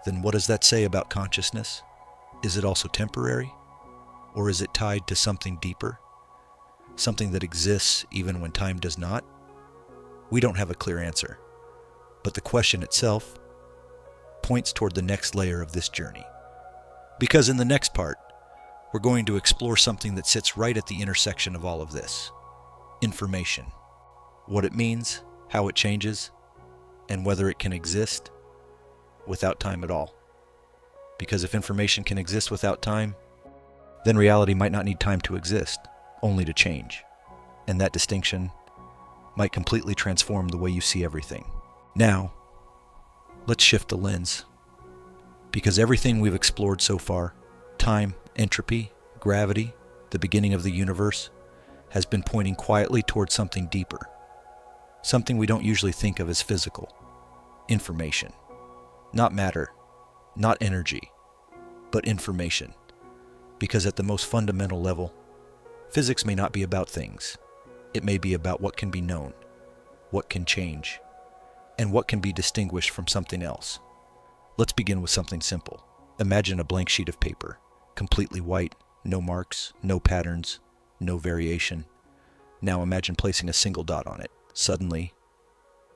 then what does that say about consciousness? Is it also temporary? Or is it tied to something deeper? Something that exists even when time does not? We don't have a clear answer, but the question itself points toward the next layer of this journey. Because in the next part, we're going to explore something that sits right at the intersection of all of this. Information. What it means, how it changes, and whether it can exist without time at all. Because if information can exist without time, then reality might not need time to exist, only to change. And that distinction might completely transform the way you see everything. Now, let's shift the lens. Because everything we've explored so far, time, entropy, gravity, the beginning of the universe, has been pointing quietly towards something deeper. Something we don't usually think of as physical. Information. Not matter, not energy, but information. Because at the most fundamental level, physics may not be about things. It may be about what can be known, what can change, and what can be distinguished from something else. Let's begin with something simple. Imagine a blank sheet of paper, completely white, no marks, no patterns, no variation. Now imagine placing a single dot on it. Suddenly,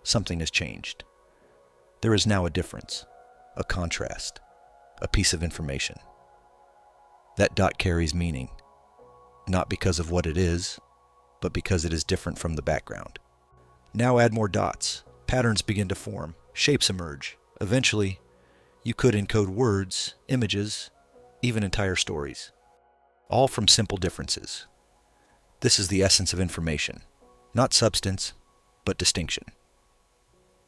something has changed. There is now a difference, a contrast, a piece of information. That dot carries meaning, not because of what it is, but because it is different from the background. Now add more dots. Patterns begin to form, shapes emerge. Eventually, you could encode words, images, even entire stories, all from simple differences. This is the essence of information, not substance, but distinction.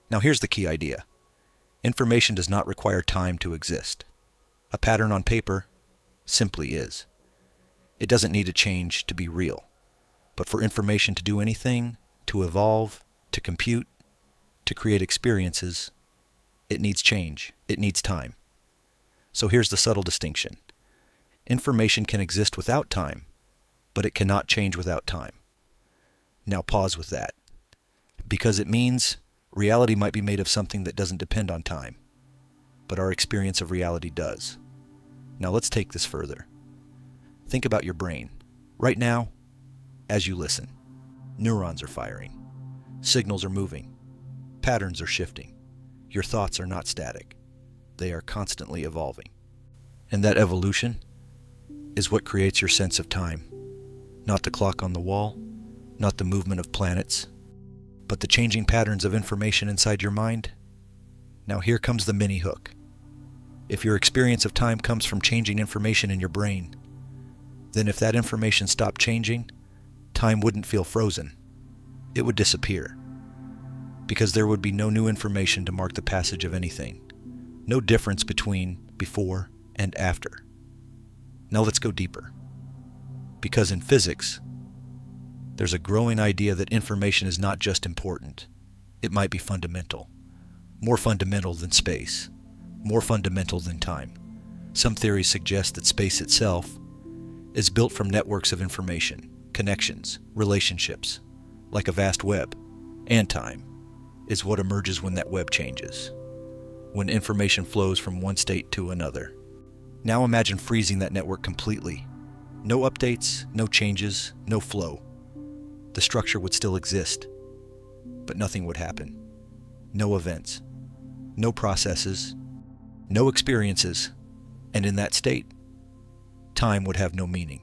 Now here's the key idea. Information does not require time to exist. A pattern on paper simply is. It doesn't need to change to be real. But for information to do anything, to evolve, to compute, to create experiences, it needs change. It needs time. So here's the subtle distinction. Information can exist without time, but it cannot change without time. Now pause with that. Because it means reality might be made of something that doesn't depend on time, but our experience of reality does. Now let's take this further. Think about your brain. Right now, as you listen, neurons are firing. Signals are moving. Patterns are shifting. Your thoughts are not static. They are constantly evolving. And that evolution is what creates your sense of time. Not the clock on the wall, not the movement of planets, but the changing patterns of information inside your mind. Now here comes the mini hook. If your experience of time comes from changing information in your brain, then if that information stopped changing, time wouldn't feel frozen. It would disappear. Because there would be no new information to mark the passage of anything. No difference between before and after. Now let's go deeper. Because in physics, there's a growing idea that information is not just important. It might be fundamental. More fundamental than space. More fundamental than time. Some theories suggest that space itself is built from networks of information, connections, relationships, like a vast web. And time is what emerges when that web changes, when information flows from one state to another. Now imagine freezing that network completely. No updates, no changes, no flow. The structure would still exist, but nothing would happen. No events, no processes, no experiences, and in that state, time would have no meaning.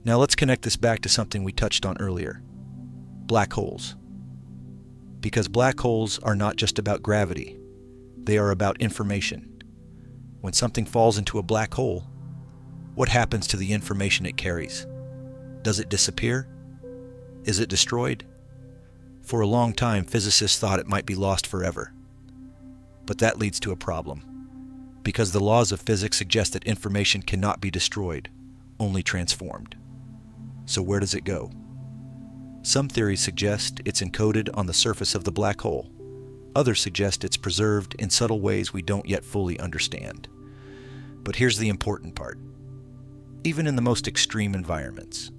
Now let's connect this back to something we touched on earlier. Black holes. Because black holes are not just about gravity. They are about information. When something falls into a black hole, what happens to the information it carries? Does it disappear? Is it destroyed? For a long time, physicists thought it might be lost forever. But that leads to a problem. Because the laws of physics suggest that information cannot be destroyed, only transformed. So where does it go? Some theories suggest it's encoded on the surface of the black hole. Others suggest it's preserved in subtle ways we don't yet fully understand. But here's the important part. Even in the most extreme environments,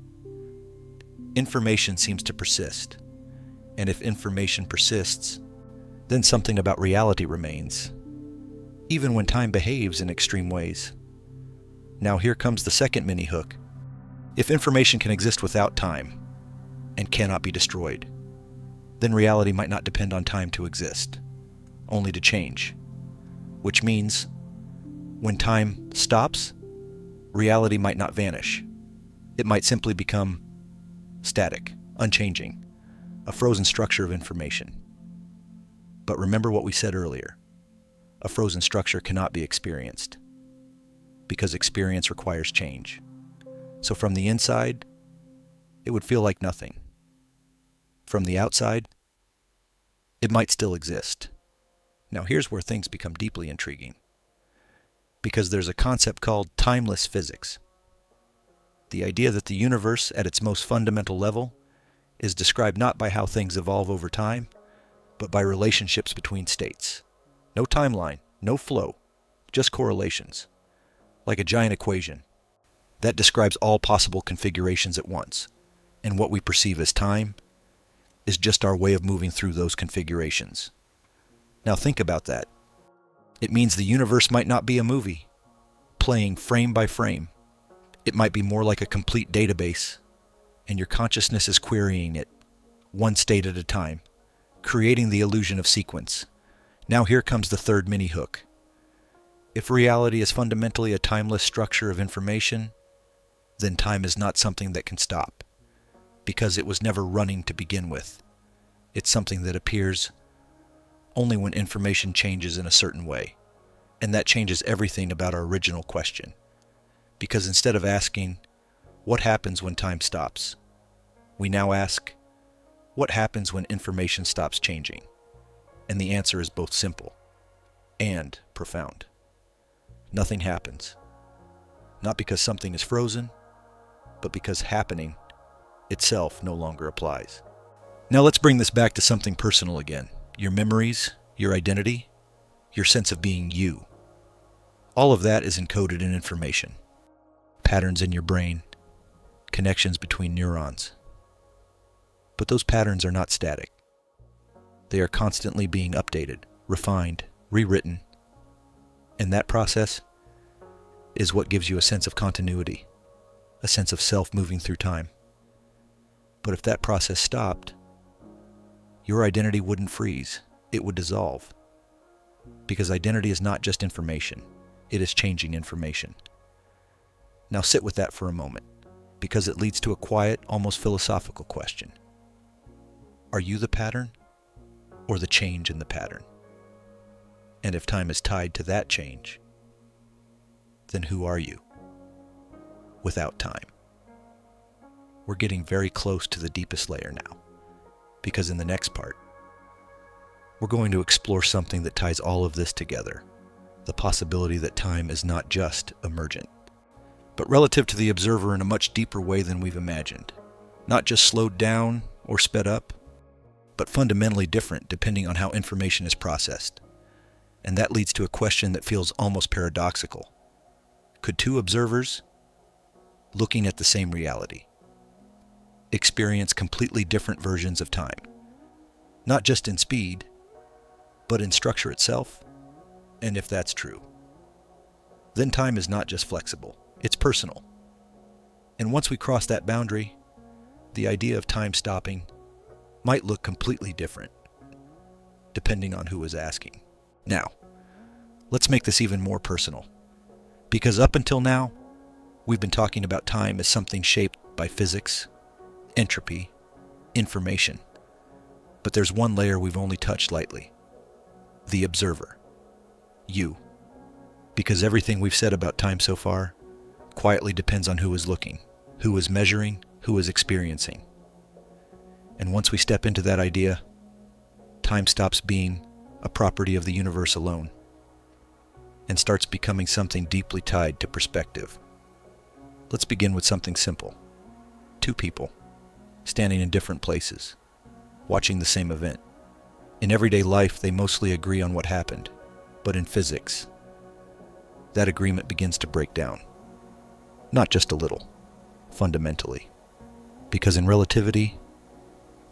information seems to persist. And if information persists, then something about reality remains, even when time behaves in extreme ways. Now here comes the second mini hook. If information can exist without time and cannot be destroyed, then reality might not depend on time to exist, only to change. Which means, when time stops, reality might not vanish. It might simply become static, unchanging, a frozen structure of information. But remember what we said earlier. A frozen structure cannot be experienced. because experience requires change. So from the inside, it would feel like nothing. From the outside, it might still exist. Now here's where things become deeply intriguing, because there's a concept called timeless physics. The idea that the universe at its most fundamental level is described not by how things evolve over time, but by relationships between states. No timeline, no flow, just correlations, like a giant equation that describes all possible configurations at once, and what we perceive as time is just our way of moving through those configurations. Now think about that. It means the universe might not be a movie, playing frame by frame. It might be more like a complete database, and your consciousness is querying it, one state at a time, creating the illusion of sequence. Now here comes the third mini hook. If reality is fundamentally a timeless structure of information, then time is not something that can stop, because it was never running to begin with. It's something that appears only when information changes in a certain way, and that changes everything about our original question. Because instead of asking, what happens when time stops, we now ask, what happens when information stops changing? And the answer is both simple and profound. Nothing happens. Not because something is frozen, but because happening itself no longer applies. Now let's bring this back to something personal again. Your memories, your identity, your sense of being you. All of that is encoded in information. Patterns in your brain, connections between neurons. But those patterns are not static. They are constantly being updated, refined, rewritten. And that process is what gives you a sense of continuity, a sense of self moving through time. But if that process stopped, your identity wouldn't freeze, it would dissolve. Because identity is not just information, it is changing information. Now sit with that for a moment, because it leads to a quiet, almost philosophical question. Are you the pattern, or the change in the pattern? And if time is tied to that change, then who are you without time? We're getting very close to the deepest layer now, because in the next part, we're going to explore something that ties all of this together, the possibility that time is not just emergent, but relative to the observer in a much deeper way than we've imagined. Not just slowed down or sped up, but fundamentally different depending on how information is processed. And that leads to a question that feels almost paradoxical. Could two observers, looking at the same reality, experience completely different versions of time? Not just in speed, but in structure itself? And if that's true, then time is not just flexible, it's personal. And once we cross that boundary, the idea of time stopping might look completely different, depending on who is asking. Now, let's make this even more personal, because up until now, we've been talking about time as something shaped by physics, entropy, information. But there's one layer we've only touched lightly: the observer, you. Because everything we've said about time so far quietly depends on who is looking, who is measuring, who is experiencing. And once we step into that idea, time stops being a property of the universe alone and starts becoming something deeply tied to perspective. Let's begin with something simple. Two people standing in different places, watching the same event. In everyday life, they mostly agree on what happened, but in physics, that agreement begins to break down. Not just a little, fundamentally. Because in relativity,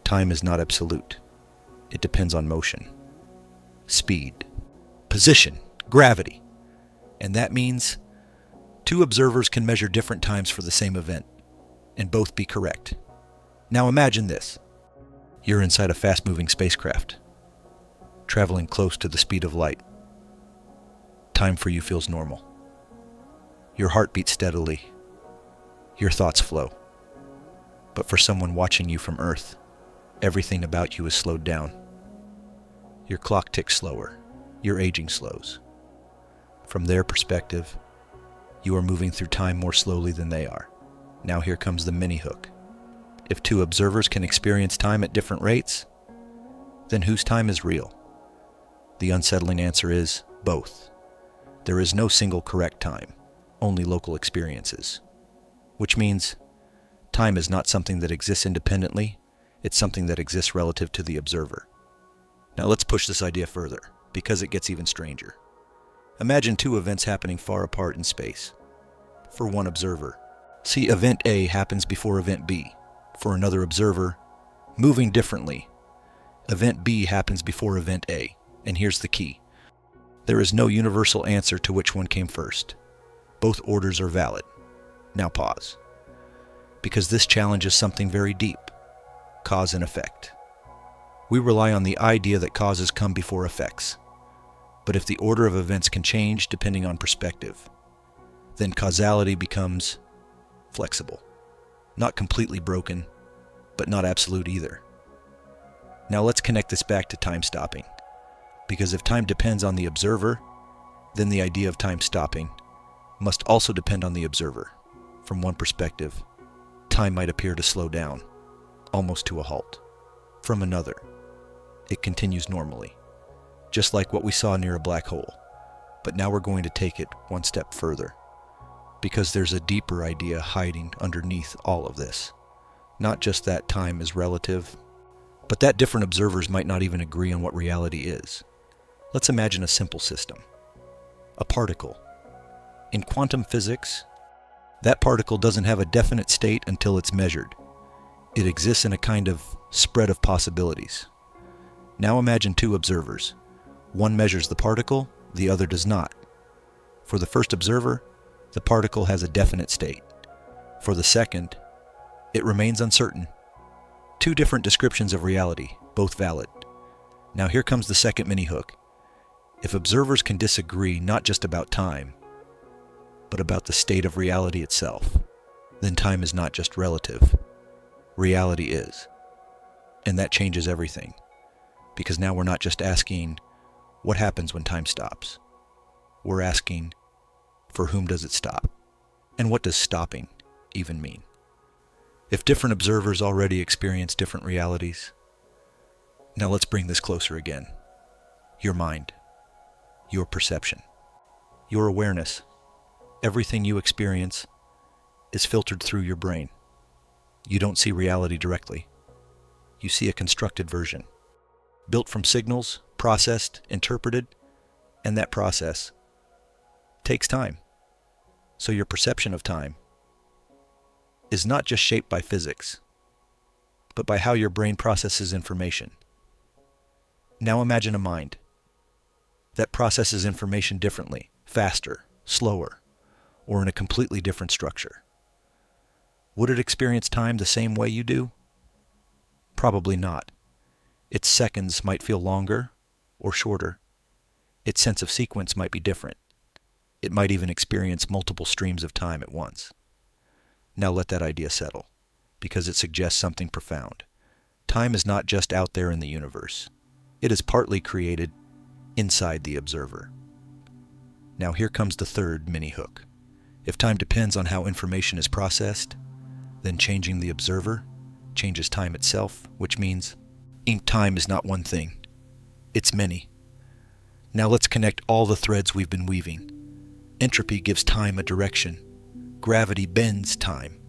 time is not absolute. It depends on motion, speed, position, gravity. And that means two observers can measure different times for the same event and both be correct. Now imagine this. You're inside a fast-moving spacecraft, traveling close to the speed of light. Time for you feels normal. Your heart beats steadily. Your thoughts flow. But for someone watching you from Earth, everything about you is slowed down. Your clock ticks slower. Your aging slows. From their perspective, You are moving through time more slowly than they are. Now here comes the mini hook. If two observers can experience time at different rates, then whose time is real? The unsettling answer is both. There is no single correct time, only local experiences. Which means time is not something that exists independently, it's something that exists relative to the observer. Now let's push this idea further, because it gets even stranger. Imagine two events happening far apart in space. For one observer, see event A happens before event B. For another observer, moving differently, event B happens before event A. And here's the key. There is no universal answer to which one came first. Both orders are valid. Now pause. Because this challenges something very deep. Cause and effect. We rely on the idea that causes come before effects. But if the order of events can change depending on perspective, then causality becomes flexible. Not completely broken, but not absolute either. Now let's connect this back to time stopping. Because if time depends on the observer, then the idea of time stopping must also depend on the observer. From one perspective, time might appear to slow down, almost to a halt. From another, it continues normally, just like what we saw near a black hole. But now we're going to take it one step further, because there's a deeper idea hiding underneath all of this. Not just that time is relative, but that different observers might not even agree on what reality is. Let's imagine a simple system. A particle. In quantum physics, that particle doesn't have a definite state until it's measured. It exists in a kind of spread of possibilities. Now imagine two observers. One measures the particle, the other does not. For the first observer, the particle has a definite state. For the second, it remains uncertain. Two different descriptions of reality, both valid. Now here comes the second mini hook. If observers can disagree not just about time, but about the state of reality itself, then time is not just relative. Reality is. And that changes everything. Because now we're not just asking, what happens when time stops? We're asking, for whom does it stop? And what does stopping even mean? If different observers already experience different realities, now let's bring this closer again. Your mind, your perception, your awareness, everything you experience is filtered through your brain. You don't see reality directly. You see a constructed version, built from signals, processed, interpreted, and that process takes time. So your perception of time is not just shaped by physics, but by how your brain processes information. Now imagine a mind that processes information differently, faster, slower, or in a completely different structure. Would it experience time the same way you do? Probably not. Its seconds might feel longer or shorter. Its sense of sequence might be different. It might even experience multiple streams of time at once. Now let that idea settle, because it suggests something profound. Time is not just out there in the universe. It is partly created inside the observer. Now here comes the third mini hook. If time depends on how information is processed, then changing the observer changes time itself, which means time is not one thing. It's many. Now let's connect all the threads we've been weaving. Entropy gives time a direction. Gravity bends time.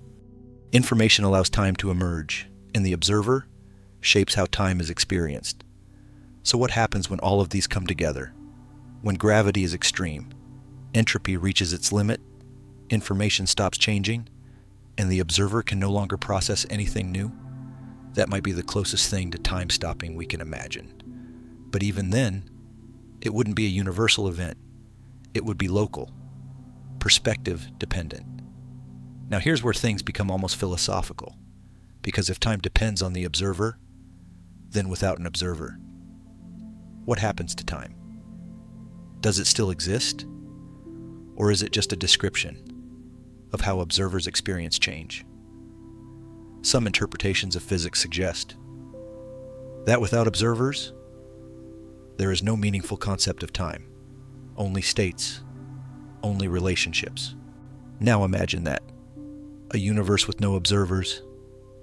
Information allows time to emerge, and the observer shapes how time is experienced. So what happens when all of these come together? When gravity is extreme, entropy reaches its limit, information stops changing, and the observer can no longer process anything new? That might be the closest thing to time stopping we can imagine. But even then, it wouldn't be a universal event. It would be local, perspective dependent. Now here's where things become almost philosophical, because if time depends on the observer, then without an observer, what happens to time? Does it still exist? Or is it just a description of how observers experience change? Some interpretations of physics suggest that without observers, there is no meaningful concept of time, only states, only relationships. Now imagine that. A universe with no observers,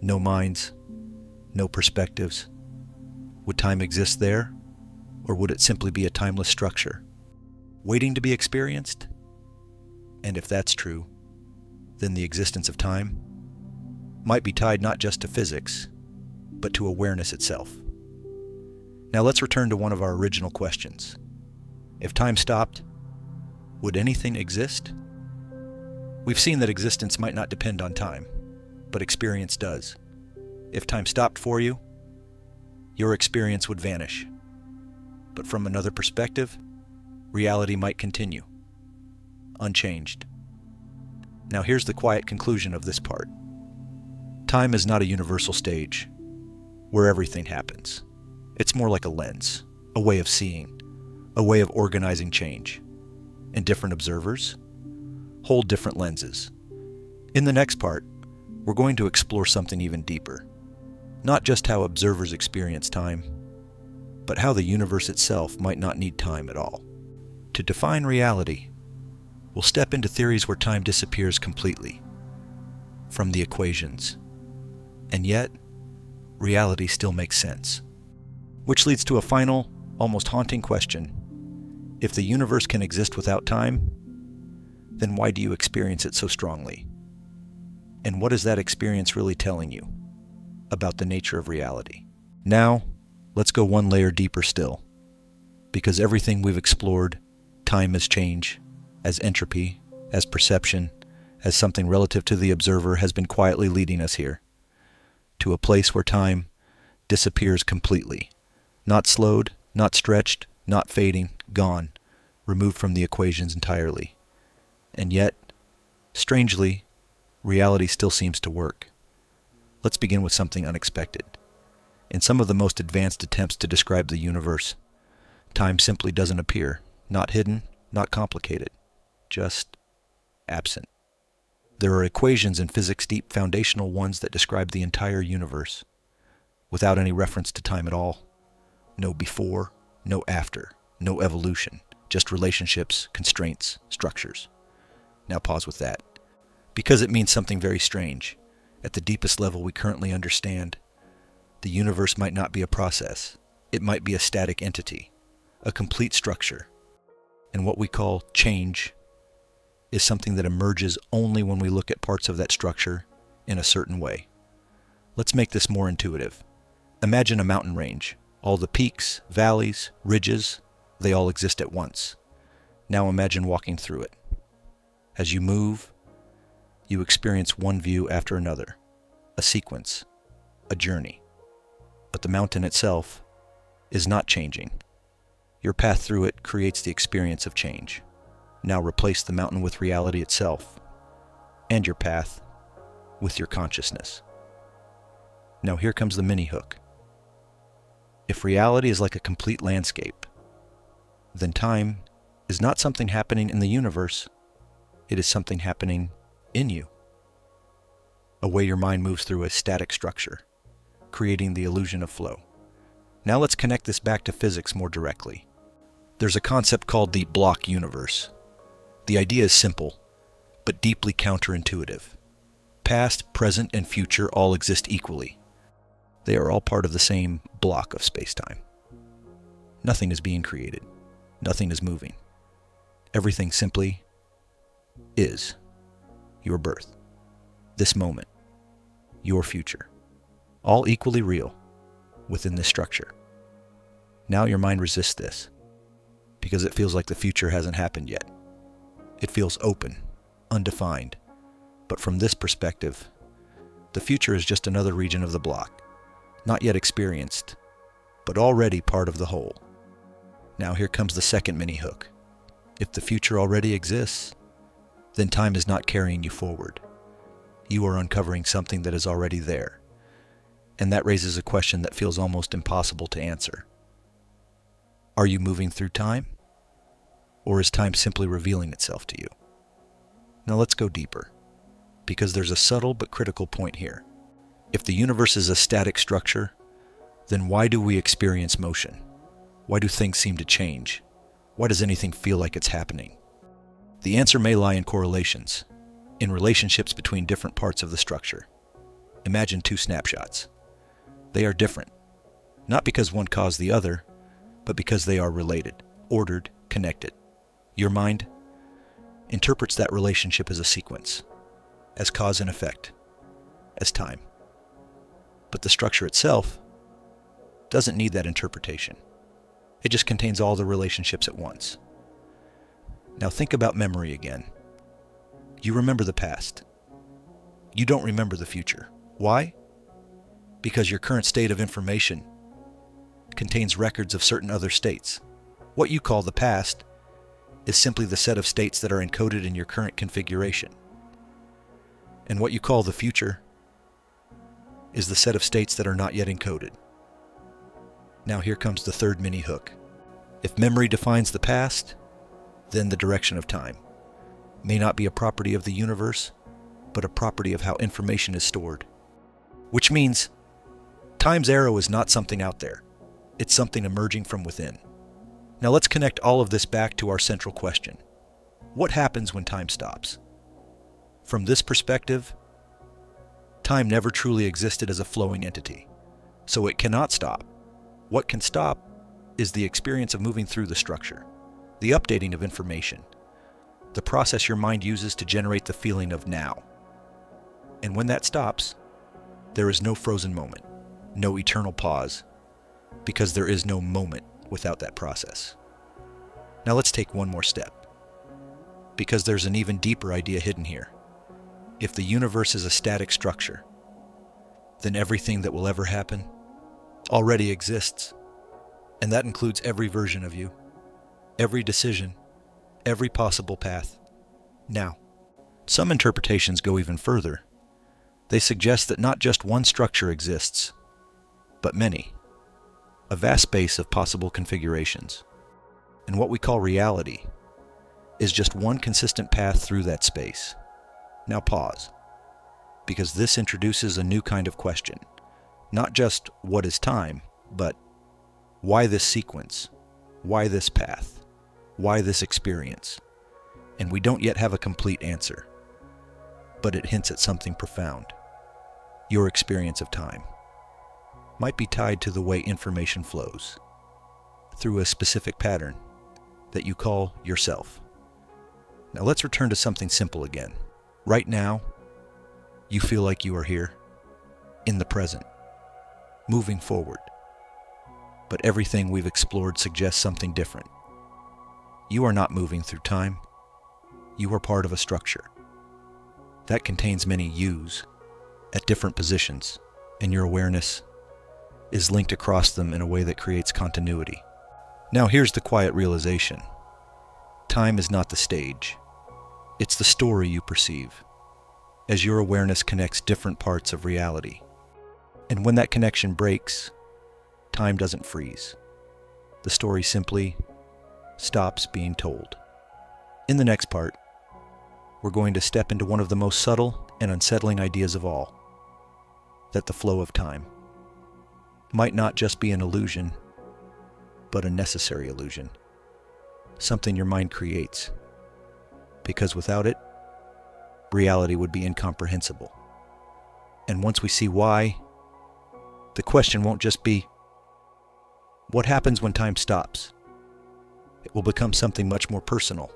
no minds, no perspectives. Would time exist there? Or would it simply be a timeless structure, waiting to be experienced? And if that's true, then the existence of time might be tied not just to physics, but to awareness itself. Now let's return to one of our original questions. If time stopped, would anything exist? We've seen that existence might not depend on time, but experience does. If time stopped for you, your experience would vanish. But from another perspective, reality might continue, unchanged. Now here's the quiet conclusion of this part. Time is not a universal stage where everything happens. It's more like a lens, a way of seeing, a way of organizing change. And different observers hold different lenses. In the next part, we're going to explore something even deeper. Not just how observers experience time, but how the universe itself might not need time at all. To define reality, we'll step into theories where time disappears completely from the equations, and yet reality still makes sense. Which leads to a final, almost haunting question. If the universe can exist without time, then why do you experience it so strongly? And what is that experience really telling you about the nature of reality? Now, let's go one layer deeper still, because everything we've explored, time as change, as entropy, as perception, as something relative to the observer, has been quietly leading us here, to a place where time disappears completely, not slowed, not stretched, not fading, gone, removed from the equations entirely. And yet, strangely, reality still seems to work. Let's begin with something unexpected. In some of the most advanced attempts to describe the universe, time simply doesn't appear, not hidden, not complicated, just absent. There are equations in physics, deep foundational ones, that describe the entire universe, without any reference to time at all. No before, no after, no evolution, just relationships, constraints, structures. Now pause with that, because it means something very strange. At the deepest level we currently understand, the universe might not be a process. It might be a static entity, a complete structure. And what we call change is something that emerges only when we look at parts of that structure in a certain way. Let's make this more intuitive. Imagine a mountain range. All the peaks, valleys, ridges, they all exist at once. Now imagine walking through it. As you move, you experience one view after another, a sequence, a journey. But the mountain itself is not changing. Your path through it creates the experience of change. Now replace the mountain with reality itself, and your path with your consciousness. Now here comes the mini hook. If reality is like a complete landscape, then time is not something happening in the universe, it is something happening in you. A way your mind moves through a static structure, creating the illusion of flow. Now let's connect this back to physics more directly. There's a concept called the block universe. The idea is simple, but deeply counterintuitive. Past, present, and future all exist equally. They are all part of the same block of space-time. Nothing is being created. Nothing is moving. Everything simply is. Your birth, this moment, your future, all equally real within this structure. Now your mind resists this because it feels like the future hasn't happened yet. It feels open, undefined, but from this perspective, the future is just another region of the block, not yet experienced, but already part of the whole. Now here comes the second mini hook. If the future already exists, then time is not carrying you forward. You are uncovering something that is already there. And that raises a question that feels almost impossible to answer. Are you moving through time? Or is time simply revealing itself to you? Now let's go deeper, because there's a subtle but critical point here. If the universe is a static structure, then why do we experience motion? Why do things seem to change? Why does anything feel like it's happening? The answer may lie in correlations, in relationships between different parts of the structure. Imagine two snapshots. They are different, not because one caused the other, but because they are related, ordered, connected. Your mind interprets that relationship as a sequence, as cause and effect, as time. But the structure itself doesn't need that interpretation. It just contains all the relationships at once. Now think about memory again. You remember the past. You don't remember the future. Why? Because your current state of information contains records of certain other states. What you call the past is simply the set of states that are encoded in your current configuration. And what you call the future is the set of states that are not yet encoded. Now here comes the third mini hook. If memory defines the past, then the direction of time may not be a property of the universe, but a property of how information is stored. Which means time's arrow is not something out there. It's something emerging from within. Now let's connect all of this back to our central question. What happens when time stops? From this perspective, time never truly existed as a flowing entity, so it cannot stop. What can stop is the experience of moving through the structure, the updating of information, the process your mind uses to generate the feeling of now. And when that stops, there is no frozen moment, no eternal pause, because there is no moment without that process. Now let's take one more step, because there's an even deeper idea hidden here. If the universe is a static structure, then everything that will ever happen already exists, and that includes every version of you, every decision, every possible path. Now, some interpretations go even further. They suggest that not just one structure exists, but many, a vast space of possible configurations. And what we call reality is just one consistent path through that space. Now pause, because this introduces a new kind of question. Not just what is time, but why this sequence? Why this path? Why this experience? And we don't yet have a complete answer, but it hints at something profound. Your experience of time might be tied to the way information flows, through a specific pattern that you call yourself. Now let's return to something simple again. Right now, you feel like you are here, in the present, moving forward. But everything we've explored suggests something different. You are not moving through time. You are part of a structure that contains many yous at different positions, and your awareness is linked across them in a way that creates continuity. Now here's the quiet realization. Time is not the stage. It's the story you perceive, as your awareness connects different parts of reality. And when that connection breaks, time doesn't freeze. The story simply stops being told. In the next part, we're going to step into one of the most subtle and unsettling ideas of all, that the flow of time might not just be an illusion, but a necessary illusion, something your mind creates, because without it, reality would be incomprehensible. And once we see why, the question won't just be, what happens when time stops? It will become something much more personal.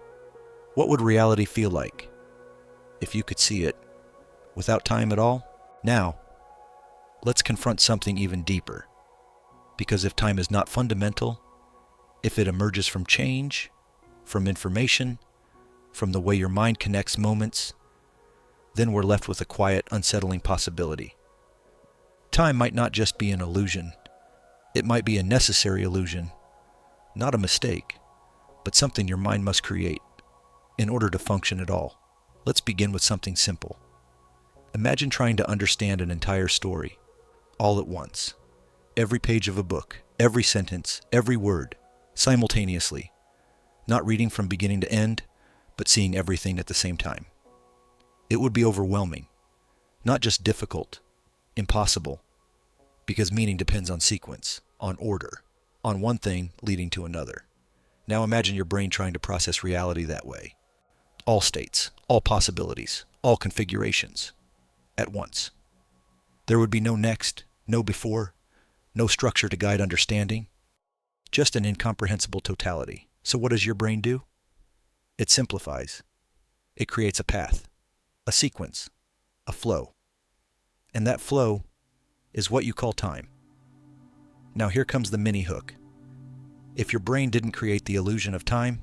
What would reality feel like if you could see it without time at all? Now, let's confront something even deeper. Because if time is not fundamental, if it emerges from change, from information, from the way your mind connects moments, then we're left with a quiet, unsettling possibility. Time might not just be an illusion. It might be a necessary illusion, not a mistake, but something your mind must create in order to function at all. Let's begin with something simple. Imagine trying to understand an entire story, all at once. Every page of a book, every sentence, every word, simultaneously. Not reading from beginning to end, but seeing everything at the same time. It would be overwhelming, not just difficult, impossible, because meaning depends on sequence, on order, on one thing leading to another. Now imagine your brain trying to process reality that way. All states, all possibilities, all configurations, at once. There would be no next, no before, no structure to guide understanding, just an incomprehensible totality. So what does your brain do? It simplifies. It creates a path, a sequence, a flow. And that flow is what you call time. Now here comes the mini hook. If your brain didn't create the illusion of time,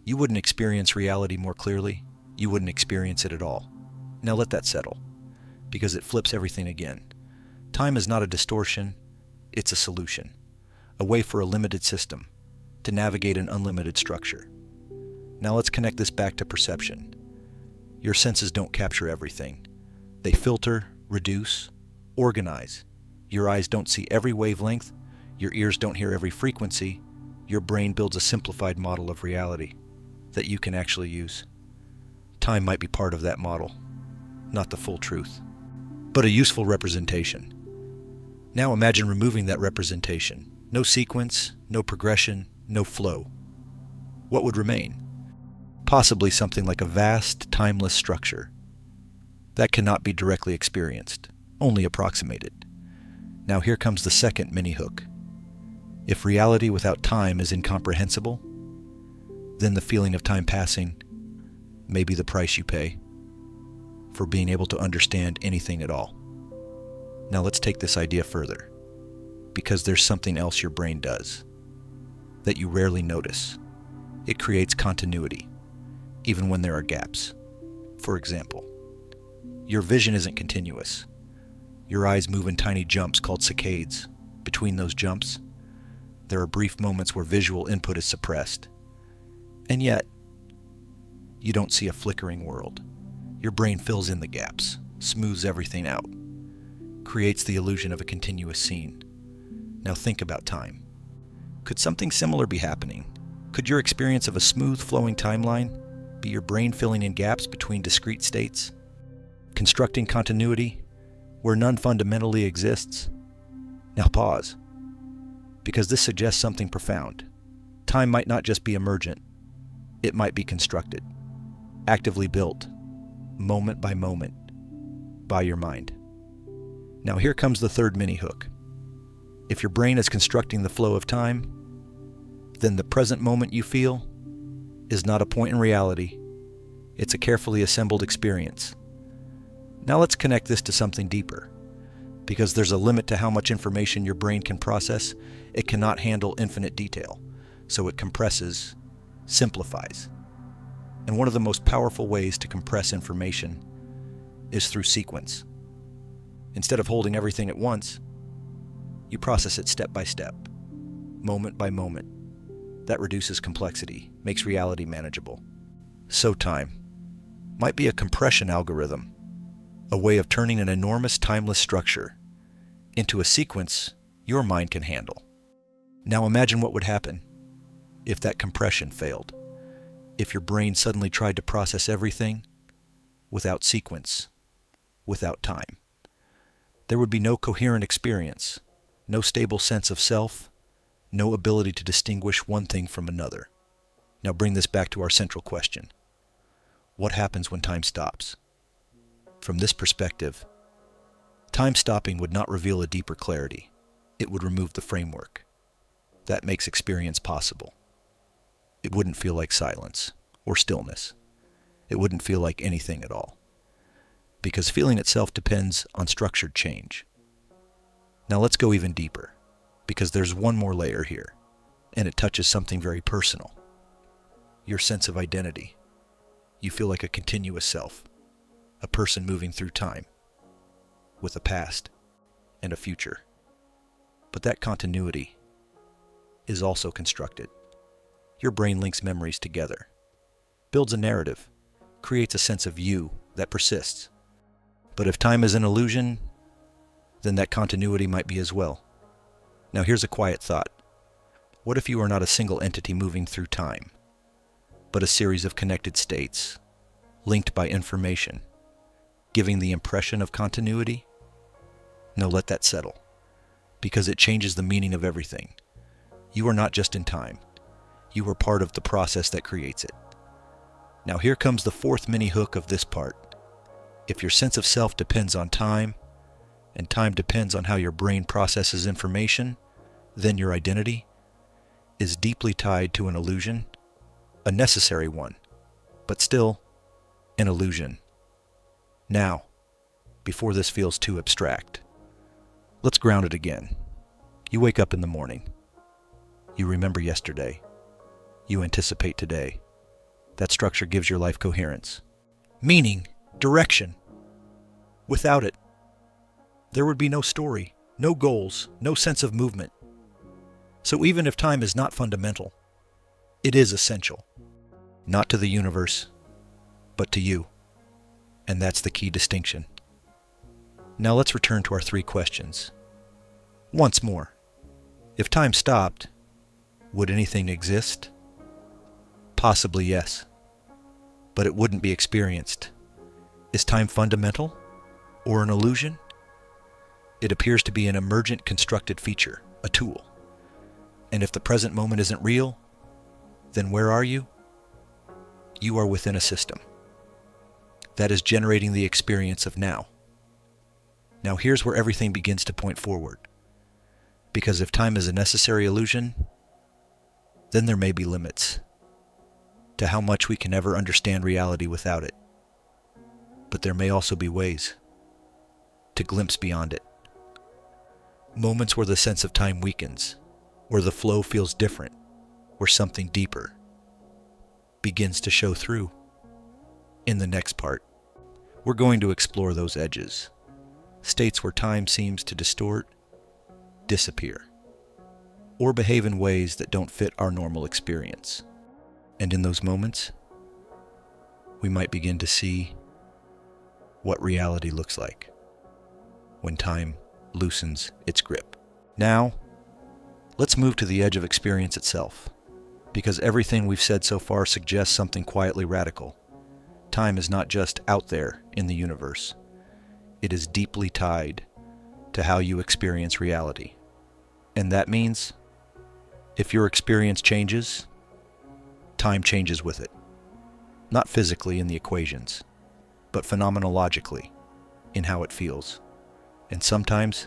you wouldn't experience reality more clearly. You wouldn't experience it at all. Now let that settle, because it flips everything again. Time is not a distortion, it's a solution, a way for a limited system to navigate an unlimited structure. Now let's connect this back to perception. Your senses don't capture everything. They filter, reduce, organize. Your eyes don't see every wavelength, your ears don't hear every frequency. Your brain builds a simplified model of reality that you can actually use. Time might be part of that model, not the full truth, but a useful representation. Now imagine removing that representation. No sequence, no progression, no flow. What would remain? Possibly something like a vast, timeless structure that cannot be directly experienced, only approximated. Now here comes the second mini hook. If reality without time is incomprehensible, then the feeling of time passing may be the price you pay for being able to understand anything at all. Now let's take this idea further, because there's something else your brain does that you rarely notice. It creates continuity, even when there are gaps. For example, your vision isn't continuous. Your eyes move in tiny jumps called saccades. Between those jumps, there are brief moments where visual input is suppressed. And yet, you don't see a flickering world. Your brain fills in the gaps, smooths everything out, creates the illusion of a continuous scene. Now think about time. Could something similar be happening? Could your experience of a smooth flowing timeline be your brain filling in gaps between discrete states, constructing continuity where none fundamentally exists? Now pause, because this suggests something profound. Time might not just be emergent, it might be constructed, actively built, moment by moment, by your mind. Now here comes the third mini hook. If your brain is constructing the flow of time, then the present moment you feel is not a point in reality, it's a carefully assembled experience. Now let's connect this to something deeper, because there's a limit to how much information your brain can process. It cannot handle infinite detail, so it compresses, simplifies. And one of the most powerful ways to compress information is through sequence. Instead of holding everything at once, you process it step by step, moment by moment. That reduces complexity, makes reality manageable. So time might be a compression algorithm, a way of turning an enormous timeless structure into a sequence your mind can handle. Now imagine what would happen if that compression failed, if your brain suddenly tried to process everything without sequence, without time. There would be no coherent experience, no stable sense of self, no ability to distinguish one thing from another. Now bring this back to our central question. What happens when time stops? From this perspective, time stopping would not reveal a deeper clarity. It would remove the framework that makes experience possible. It wouldn't feel like silence or stillness. It wouldn't feel like anything at all, because feeling itself depends on structured change. Now let's go even deeper, because there's one more layer here, and it touches something very personal. Your sense of identity. You feel like a continuous self, a person moving through time, with a past and a future. But that continuity is also constructed. Your brain links memories together, builds a narrative, creates a sense of you that persists. But if time is an illusion, then that continuity might be as well. Now here's a quiet thought. What if you are not a single entity moving through time, but a series of connected states, linked by information, giving the impression of continuity? No, let that settle, because it changes the meaning of everything. You are not just in time. You are part of the process that creates it. Now here comes the fourth mini hook of this part. If your sense of self depends on time, and time depends on how your brain processes information, then your identity is deeply tied to an illusion, a necessary one, but still an illusion. Now, before this feels too abstract, let's ground it again. You wake up in the morning. You remember yesterday. You anticipate today. That structure gives your life coherence, meaning, direction. Without it, there would be no story, no goals, no sense of movement. So even if time is not fundamental, it is essential. Not to the universe, but to you. And that's the key distinction. Now let's return to our 3 questions. Once more, if time stopped, would anything exist? Possibly yes, but it wouldn't be experienced. Is time fundamental or an illusion? It appears to be an emergent constructed feature, a tool. And if the present moment isn't real, then where are you? You are within a system that is generating the experience of now. Now here's where everything begins to point forward. Because if time is a necessary illusion, then there may be limits to how much we can ever understand reality without it. But there may also be ways to glimpse beyond it. Moments where the sense of time weakens, where the flow feels different, where something deeper begins to show through. In the next part, we're going to explore those edges, states where time seems to distort, disappear, or behave in ways that don't fit our normal experience. And in those moments, we might begin to see what reality looks like when time loosens its grip. Now, let's move to the edge of experience itself, because everything we've said so far suggests something quietly radical. Time is not just out there in the universe. It is deeply tied to how you experience reality. And that means, if your experience changes, time changes with it. Not physically in the equations, but phenomenologically in how it feels. And sometimes,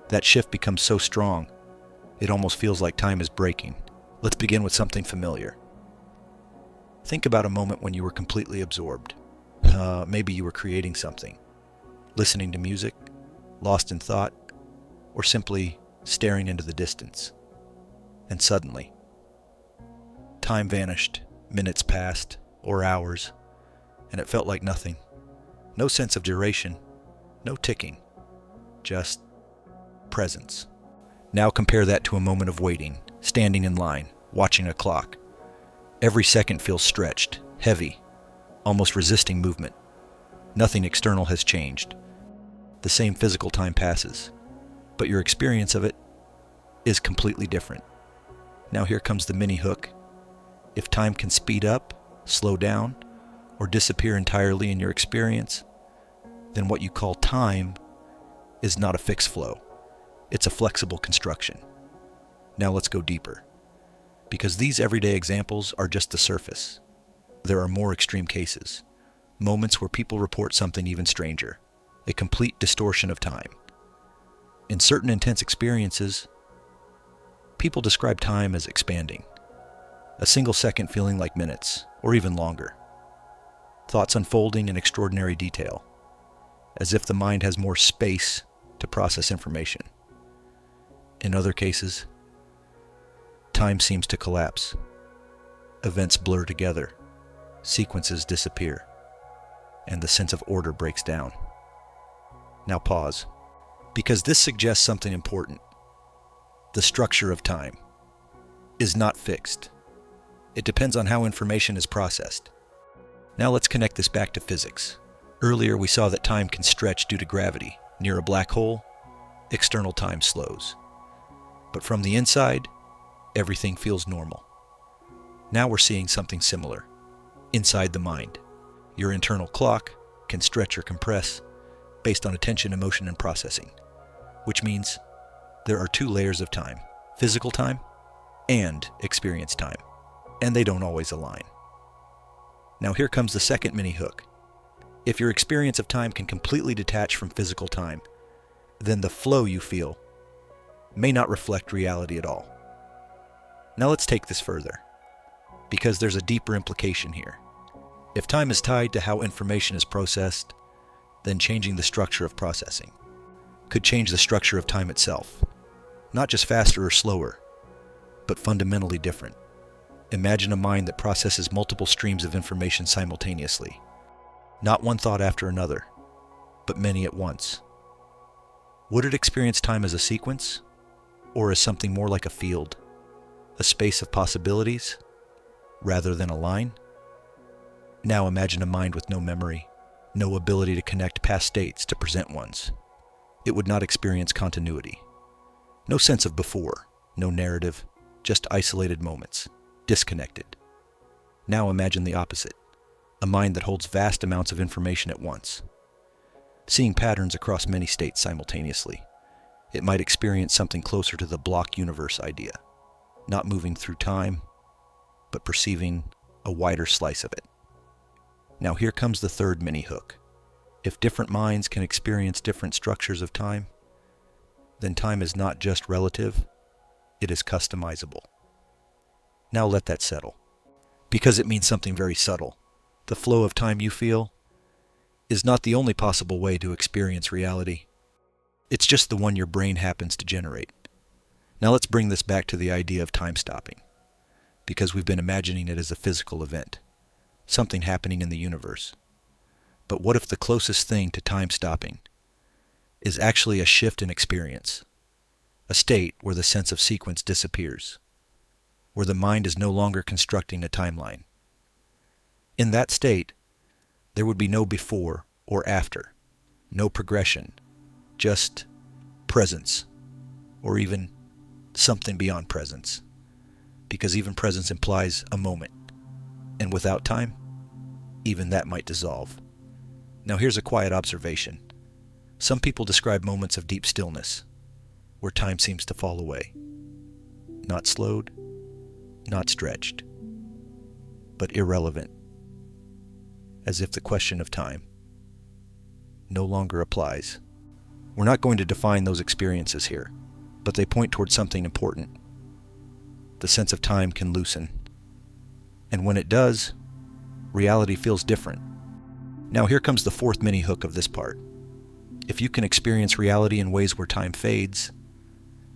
that shift becomes so strong, it almost feels like time is breaking. Let's begin with something familiar. Think about a moment when you were completely absorbed. Maybe you were creating something, listening to music, lost in thought, or simply staring into the distance. And suddenly, time vanished, minutes passed, or hours, and it felt like nothing. No sense of duration, no ticking, just presence. Now compare that to a moment of waiting, standing in line, watching a clock. Every second feels stretched, heavy, almost resisting movement. Nothing external has changed. The same physical time passes, but your experience of it is completely different. Now here comes the mini hook. If time can speed up, slow down, or disappear entirely in your experience, then what you call time is not a fixed flow. It's a flexible construction. Now let's go deeper, because these everyday examples are just the surface. There are more extreme cases, moments where people report something even stranger, a complete distortion of time. In certain intense experiences, people describe time as expanding, a single second feeling like minutes, or even longer. Thoughts unfolding in extraordinary detail, as if the mind has more space to process information. In other cases, time seems to collapse. Events blur together, sequences disappear, and the sense of order breaks down. Now pause, because this suggests something important. The structure of time is not fixed. It depends on how information is processed. Now let's connect this back to physics. Earlier we saw that time can stretch due to gravity. Near a black hole, external time slows. But from the inside, everything feels normal. Now we're seeing something similar. Inside the mind, your internal clock can stretch or compress based on attention, emotion, and processing, which means there are 2 layers of time, physical time and experience time, and they don't always align. Now here comes the second mini hook. If your experience of time can completely detach from physical time, then the flow you feel may not reflect reality at all. Now let's take this further, because there's a deeper implication here. If time is tied to how information is processed, then changing the structure of processing could change the structure of time itself. Not just faster or slower, but fundamentally different. Imagine a mind that processes multiple streams of information simultaneously. Not one thought after another, but many at once. Would it experience time as a sequence, or as something more like a field, a space of possibilities, rather than a line? Now imagine a mind with no memory, no ability to connect past states to present ones. It would not experience continuity. No sense of before, no narrative, just isolated moments, disconnected. Now imagine the opposite, a mind that holds vast amounts of information at once, seeing patterns across many states simultaneously. It might experience something closer to the block universe idea, not moving through time, but perceiving a wider slice of it. Now here comes the third mini hook. If different minds can experience different structures of time, then time is not just relative, it is customizable. Now let that settle, because it means something very subtle. The flow of time you feel is not the only possible way to experience reality. It's just the one your brain happens to generate. Now let's bring this back to the idea of time stopping, because we've been imagining it as a physical event, something happening in the universe. But what if the closest thing to time stopping is actually a shift in experience, a state where the sense of sequence disappears, where the mind is no longer constructing a timeline? In that state, there would be no before or after, no progression, just presence, or even something beyond presence, because even presence implies a moment, and without time, even that might dissolve. Now here's a quiet observation. Some people describe moments of deep stillness, where time seems to fall away. Not slowed, not stretched, but irrelevant, as if the question of time no longer applies. We're not going to define those experiences here, but they point towards something important. The sense of time can loosen, and when it does, reality feels different. Now here comes the fourth mini hook of this part. If you can experience reality in ways where time fades,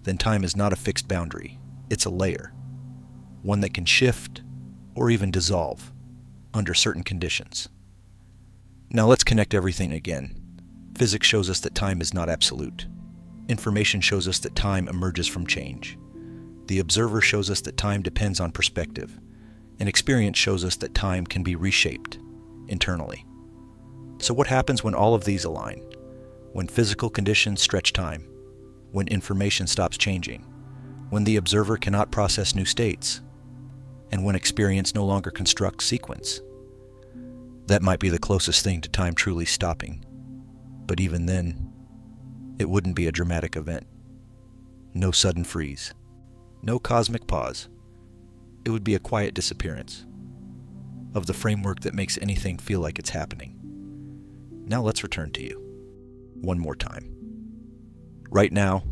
then time is not a fixed boundary. It's a layer, one that can shift or even dissolve under certain conditions. Now let's connect everything again. Physics shows us that time is not absolute. Information shows us that time emerges from change. The observer shows us that time depends on perspective, and experience shows us that time can be reshaped internally. So what happens when all of these align? When physical conditions stretch time, when information stops changing, when the observer cannot process new states, and when experience no longer constructs sequence? That might be the closest thing to time truly stopping. But even then, it wouldn't be a dramatic event. No sudden freeze. No cosmic pause. It would be a quiet disappearance of the framework that makes anything feel like it's happening. Now let's return to you. One more time. Right now,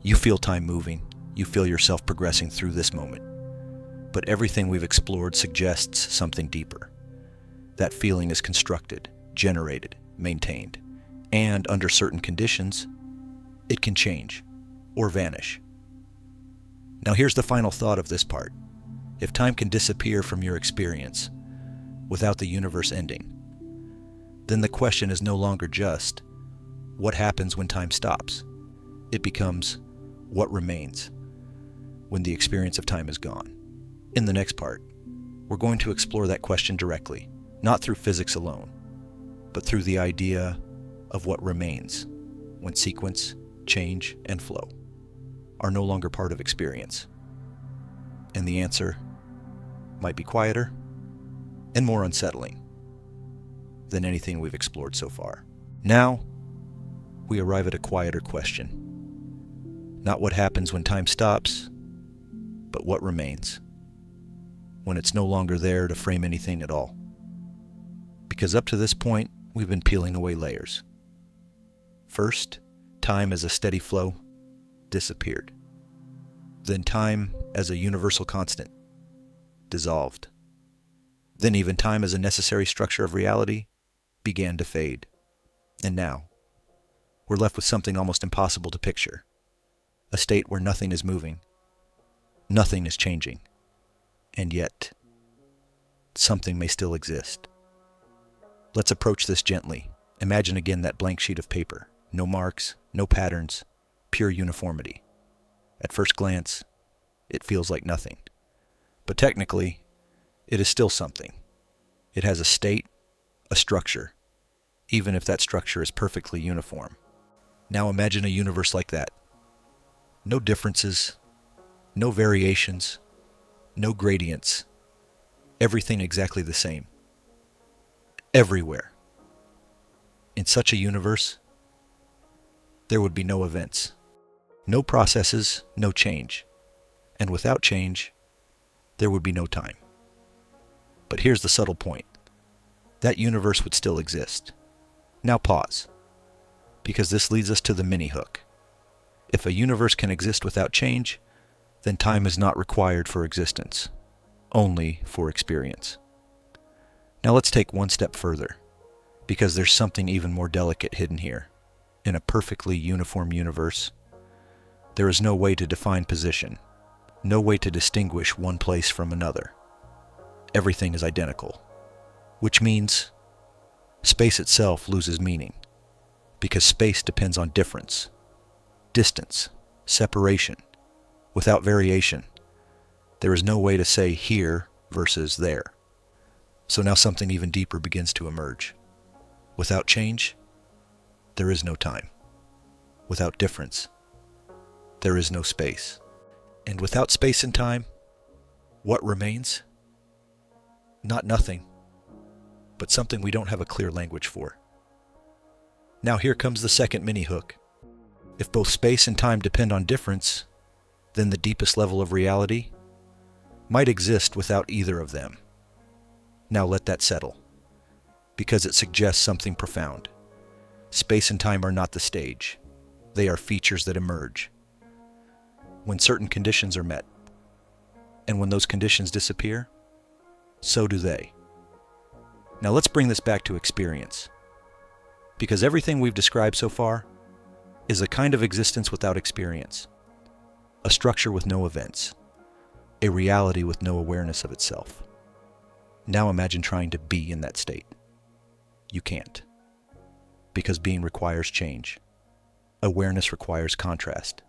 you feel time moving. You feel yourself progressing through this moment. But everything we've explored suggests something deeper. That feeling is constructed, generated, maintained, and under certain conditions, it can change or vanish. Now here's the final thought of this part. If time can disappear from your experience without the universe ending, then the question is no longer just, what happens when time stops? It becomes, what remains when the experience of time is gone? In the next part, we're going to explore that question directly, not through physics alone, but through the idea of what remains when sequence, change, and flow are no longer part of experience. And the answer might be quieter and more unsettling than anything we've explored so far. Now, we arrive at a quieter question. Not what happens when time stops, but what remains when it's no longer there to frame anything at all. Because up to this point, we've been peeling away layers. First, time as a steady flow disappeared. Then time as a universal constant dissolved. Then even time as a necessary structure of reality began to fade. And now, we're left with something almost impossible to picture. A state where nothing is moving, nothing is changing, and yet, something may still exist. Let's approach this gently. Imagine again that blank sheet of paper. No marks, no patterns, pure uniformity. At first glance, it feels like nothing. But technically, it is still something. It has a state, a structure, even if that structure is perfectly uniform. Now imagine a universe like that. No differences, no variations, no gradients. Everything exactly the same. Everywhere. In such a universe, there would be no events, no processes, no change. And without change, there would be no time. But here's the subtle point. That universe would still exist. Now pause, because this leads us to the mini hook. If a universe can exist without change, then time is not required for existence, only for experience. Now let's take one step further, because there's something even more delicate hidden here. In a perfectly uniform universe, there is no way to define position, no way to distinguish one place from another. Everything is identical, which means space itself loses meaning, because space depends on difference, distance, separation. Without variation, there is no way to say here versus there. So now something even deeper begins to emerge. Without change, there is no time. Without difference, there is no space. And without space and time, what remains? Not nothing, but something we don't have a clear language for. Now here comes the second mini hook. If both space and time depend on difference, then the deepest level of reality might exist without either of them. Now let that settle, because it suggests something profound. Space and time are not the stage. They are features that emerge when certain conditions are met. And when those conditions disappear, so do they. Now let's bring this back to experience. Because everything we've described so far is a kind of existence without experience. A structure with no events. A reality with no awareness of itself. Now imagine trying to be in that state. You can't. Because being requires change. Awareness requires contrast.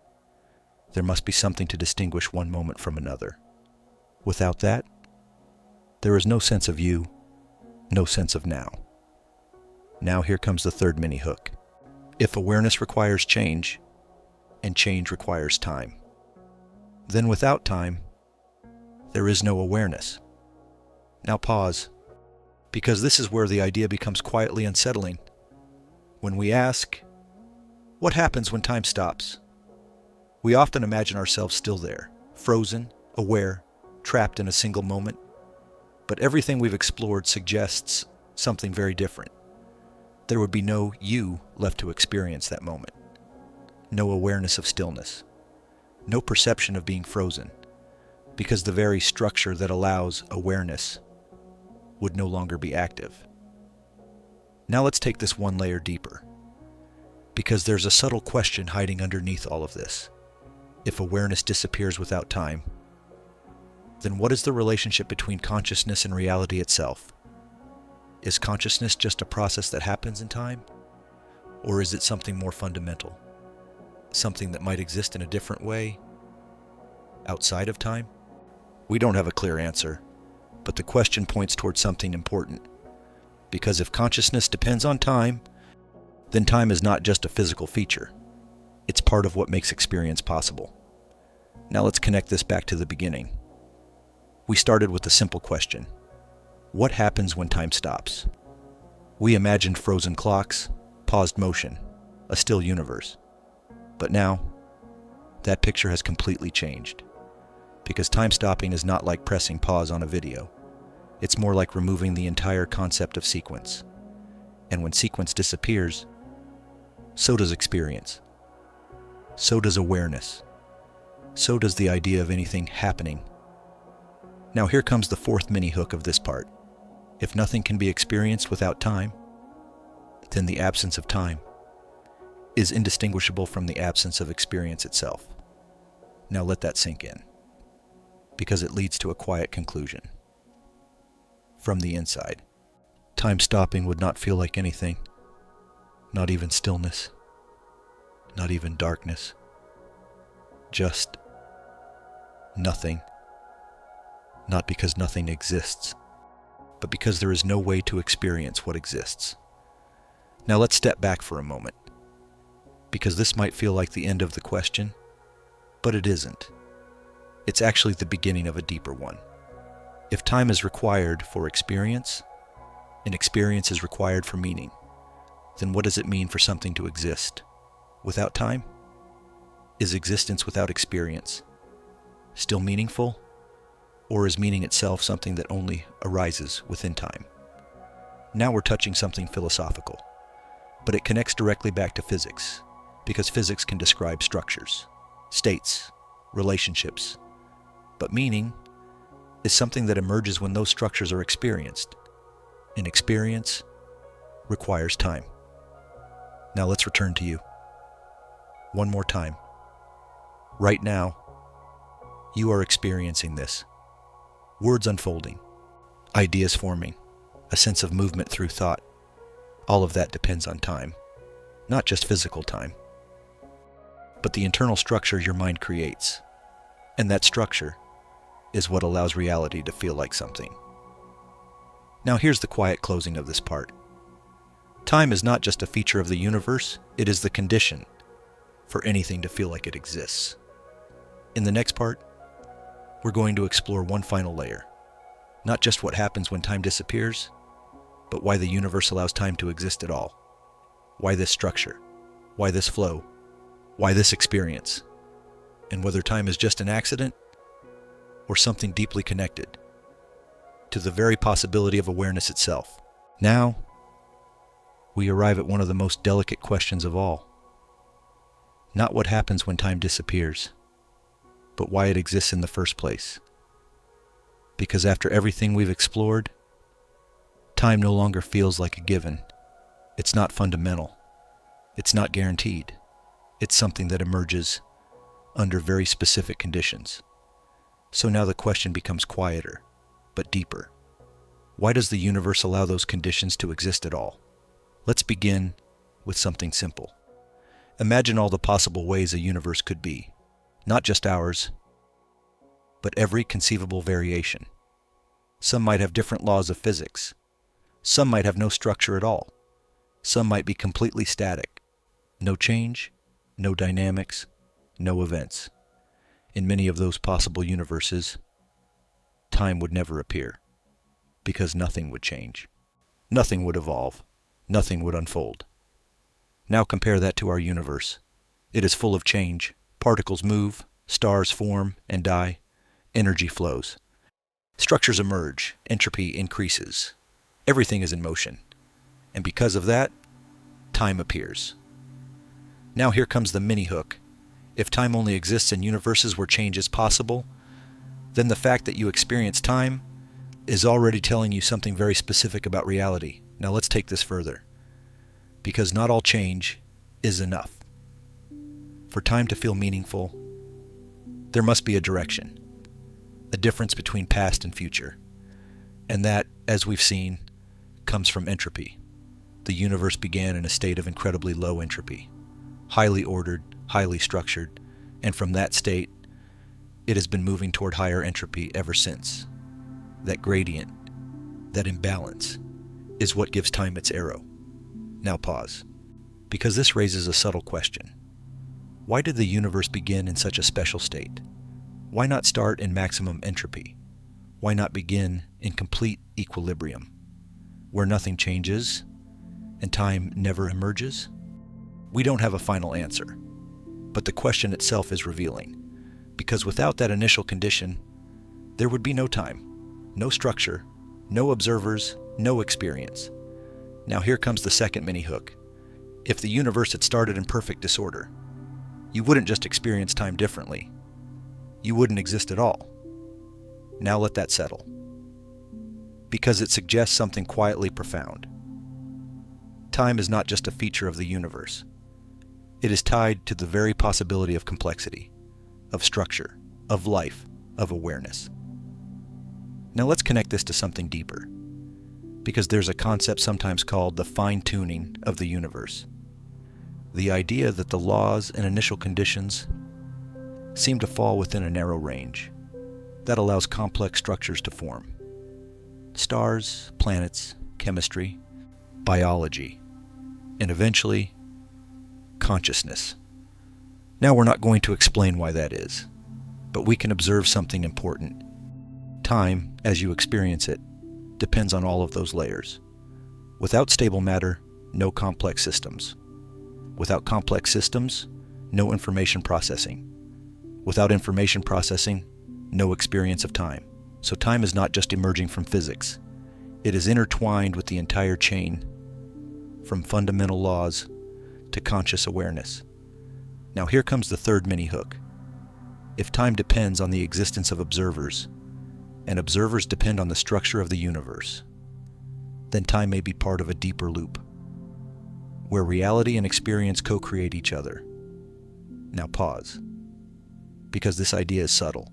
There must be something to distinguish one moment from another. Without that, there is no sense of you, no sense of now. Now here comes the third mini hook. If awareness requires change, and change requires time, then without time, there is no awareness. Now pause, because this is where the idea becomes quietly unsettling. When we ask, what happens when time stops? We often imagine ourselves still there, frozen, aware, trapped in a single moment. But everything we've explored suggests something very different. There would be no you left to experience that moment. No awareness of stillness. No perception of being frozen, because the very structure that allows awareness would no longer be active. Now let's take this one layer deeper, because there's a subtle question hiding underneath all of this. If awareness disappears without time, then what is the relationship between consciousness and reality itself? Is consciousness just a process that happens in time? Or is it something more fundamental? Something that might exist in a different way, outside of time? We don't have a clear answer, but the question points towards something important. Because if consciousness depends on time, then time is not just a physical feature. It's part of what makes experience possible. Now let's connect this back to the beginning. We started with a simple question. What happens when time stops? We imagined frozen clocks, paused motion, a still universe. But now, that picture has completely changed. Because time stopping is not like pressing pause on a video. It's more like removing the entire concept of sequence. And when sequence disappears, so does experience. So does awareness. So does the idea of anything happening. Now here comes the fourth mini-hook of this part. If nothing can be experienced without time, then the absence of time is indistinguishable from the absence of experience itself. Now let that sink in, because it leads to a quiet conclusion. From the inside, time stopping would not feel like anything, not even stillness, not even darkness, just nothing. Not because nothing exists, but because there is no way to experience what exists. Now let's step back for a moment, because this might feel like the end of the question, but it isn't. It's actually the beginning of a deeper one. If time is required for experience, and experience is required for meaning, then what does it mean for something to exist without time? Is existence without experience still meaningful? Or is meaning itself something that only arises within time? Now we're touching something philosophical, but it connects directly back to physics, because physics can describe structures, states, relationships. But meaning is something that emerges when those structures are experienced, and experience requires time. Now let's return to you. One more time. Right now, you are experiencing this. Words unfolding, ideas forming, a sense of movement through thought. All of that depends on time, not just physical time, but the internal structure your mind creates. And that structure is what allows reality to feel like something. Now here's the quiet closing of this part. Time is not just a feature of the universe, it is the condition for anything to feel like it exists. In the next part, we're going to explore one final layer. Not just what happens when time disappears, but why the universe allows time to exist at all. Why this structure? Why this flow? Why this experience? And whether time is just an accident or something deeply connected to the very possibility of awareness itself. Now, we arrive at one of the most delicate questions of all. Not what happens when time disappears, but why it exists in the first place. Because after everything we've explored, time no longer feels like a given. It's not fundamental. It's not guaranteed. It's something that emerges under very specific conditions. So now the question becomes quieter, but deeper. Why does the universe allow those conditions to exist at all? Let's begin with something simple. Imagine all the possible ways a universe could be. Not just ours, but every conceivable variation. Some might have different laws of physics. Some might have no structure at all. Some might be completely static. No change, no dynamics, no events. In many of those possible universes, time would never appear, because nothing would change. Nothing would evolve. Nothing would unfold. Now compare that to our universe. It is full of change. Particles move, stars form and die, energy flows. Structures emerge, entropy increases. Everything is in motion. And because of that, time appears. Now here comes the mini-hook. If time only exists in universes where change is possible, then the fact that you experience time is already telling you something very specific about reality. Now let's take this further. Because not all change is enough. For time to feel meaningful, there must be a direction, a difference between past and future. And that, as we've seen, comes from entropy. The universe began in a state of incredibly low entropy, highly ordered, highly structured, and from that state, it has been moving toward higher entropy ever since. That gradient, that imbalance, is what gives time its arrow. Now pause, because this raises a subtle question. Why did the universe begin in such a special state? Why not start in maximum entropy? Why not begin in complete equilibrium, where nothing changes and time never emerges? We don't have a final answer, but the question itself is revealing, because without that initial condition, there would be no time, no structure, no observers, no experience. Now here comes the second mini-hook. If the universe had started in perfect disorder, you wouldn't just experience time differently. You wouldn't exist at all. Now let that settle. Because it suggests something quietly profound. Time is not just a feature of the universe. It is tied to the very possibility of complexity, of structure, of life, of awareness. Now let's connect this to something deeper, because there's a concept sometimes called the fine-tuning of the universe. The idea that the laws and initial conditions seem to fall within a narrow range that allows complex structures to form. Stars, planets, chemistry, biology, and eventually, consciousness. Now we're not going to explain why that is, but we can observe something important. Time, as you experience it, depends on all of those layers. Without stable matter, no complex systems. Without complex systems, no information processing. Without information processing, no experience of time. So time is not just emerging from physics. It is intertwined with the entire chain, from fundamental laws to conscious awareness. Now here comes the third mini-hook. If time depends on the existence of observers, and observers depend on the structure of the universe, then time may be part of a deeper loop, where reality and experience co-create each other. Now pause, because this idea is subtle.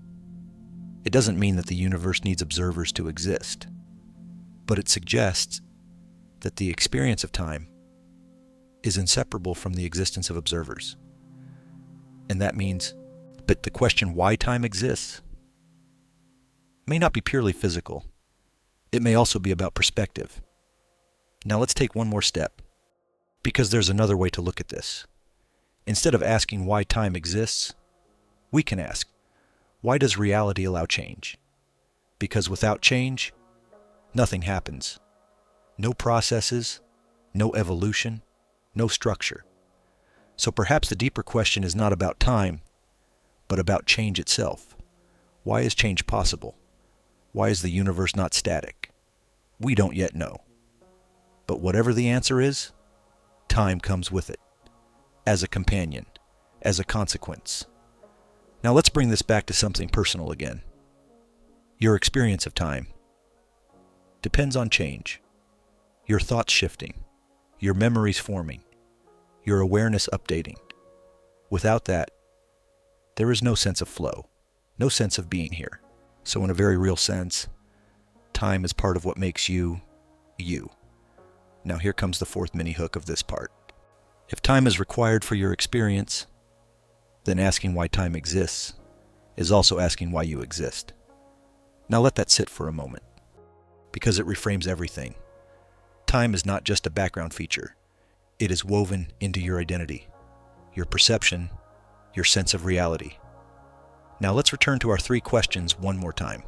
It doesn't mean that the universe needs observers to exist, but it suggests that the experience of time is inseparable from the existence of observers. And that means, but the question why time exists may not be purely physical. It may also be about perspective. Now let's take one more step, because there's another way to look at this. Instead of asking why time exists, we can ask, why does reality allow change? Because without change, nothing happens. No processes, no evolution, no structure. So perhaps the deeper question is not about time, but about change itself. Why is change possible? Why is the universe not static? We don't yet know. But whatever the answer is, time comes with it, as a companion, as a consequence. Now let's bring this back to something personal again. Your experience of time depends on change, your thoughts shifting, your memories forming, your awareness updating. Without that, there is no sense of flow, no sense of being here. So in a very real sense, time is part of what makes you, you. Now here comes the fourth mini-hook of this part. If time is required for your experience, then asking why time exists is also asking why you exist. Now let that sit for a moment, because it reframes everything. Time is not just a background feature. It is woven into your identity, your perception, your sense of reality. Now let's return to our three questions one more time.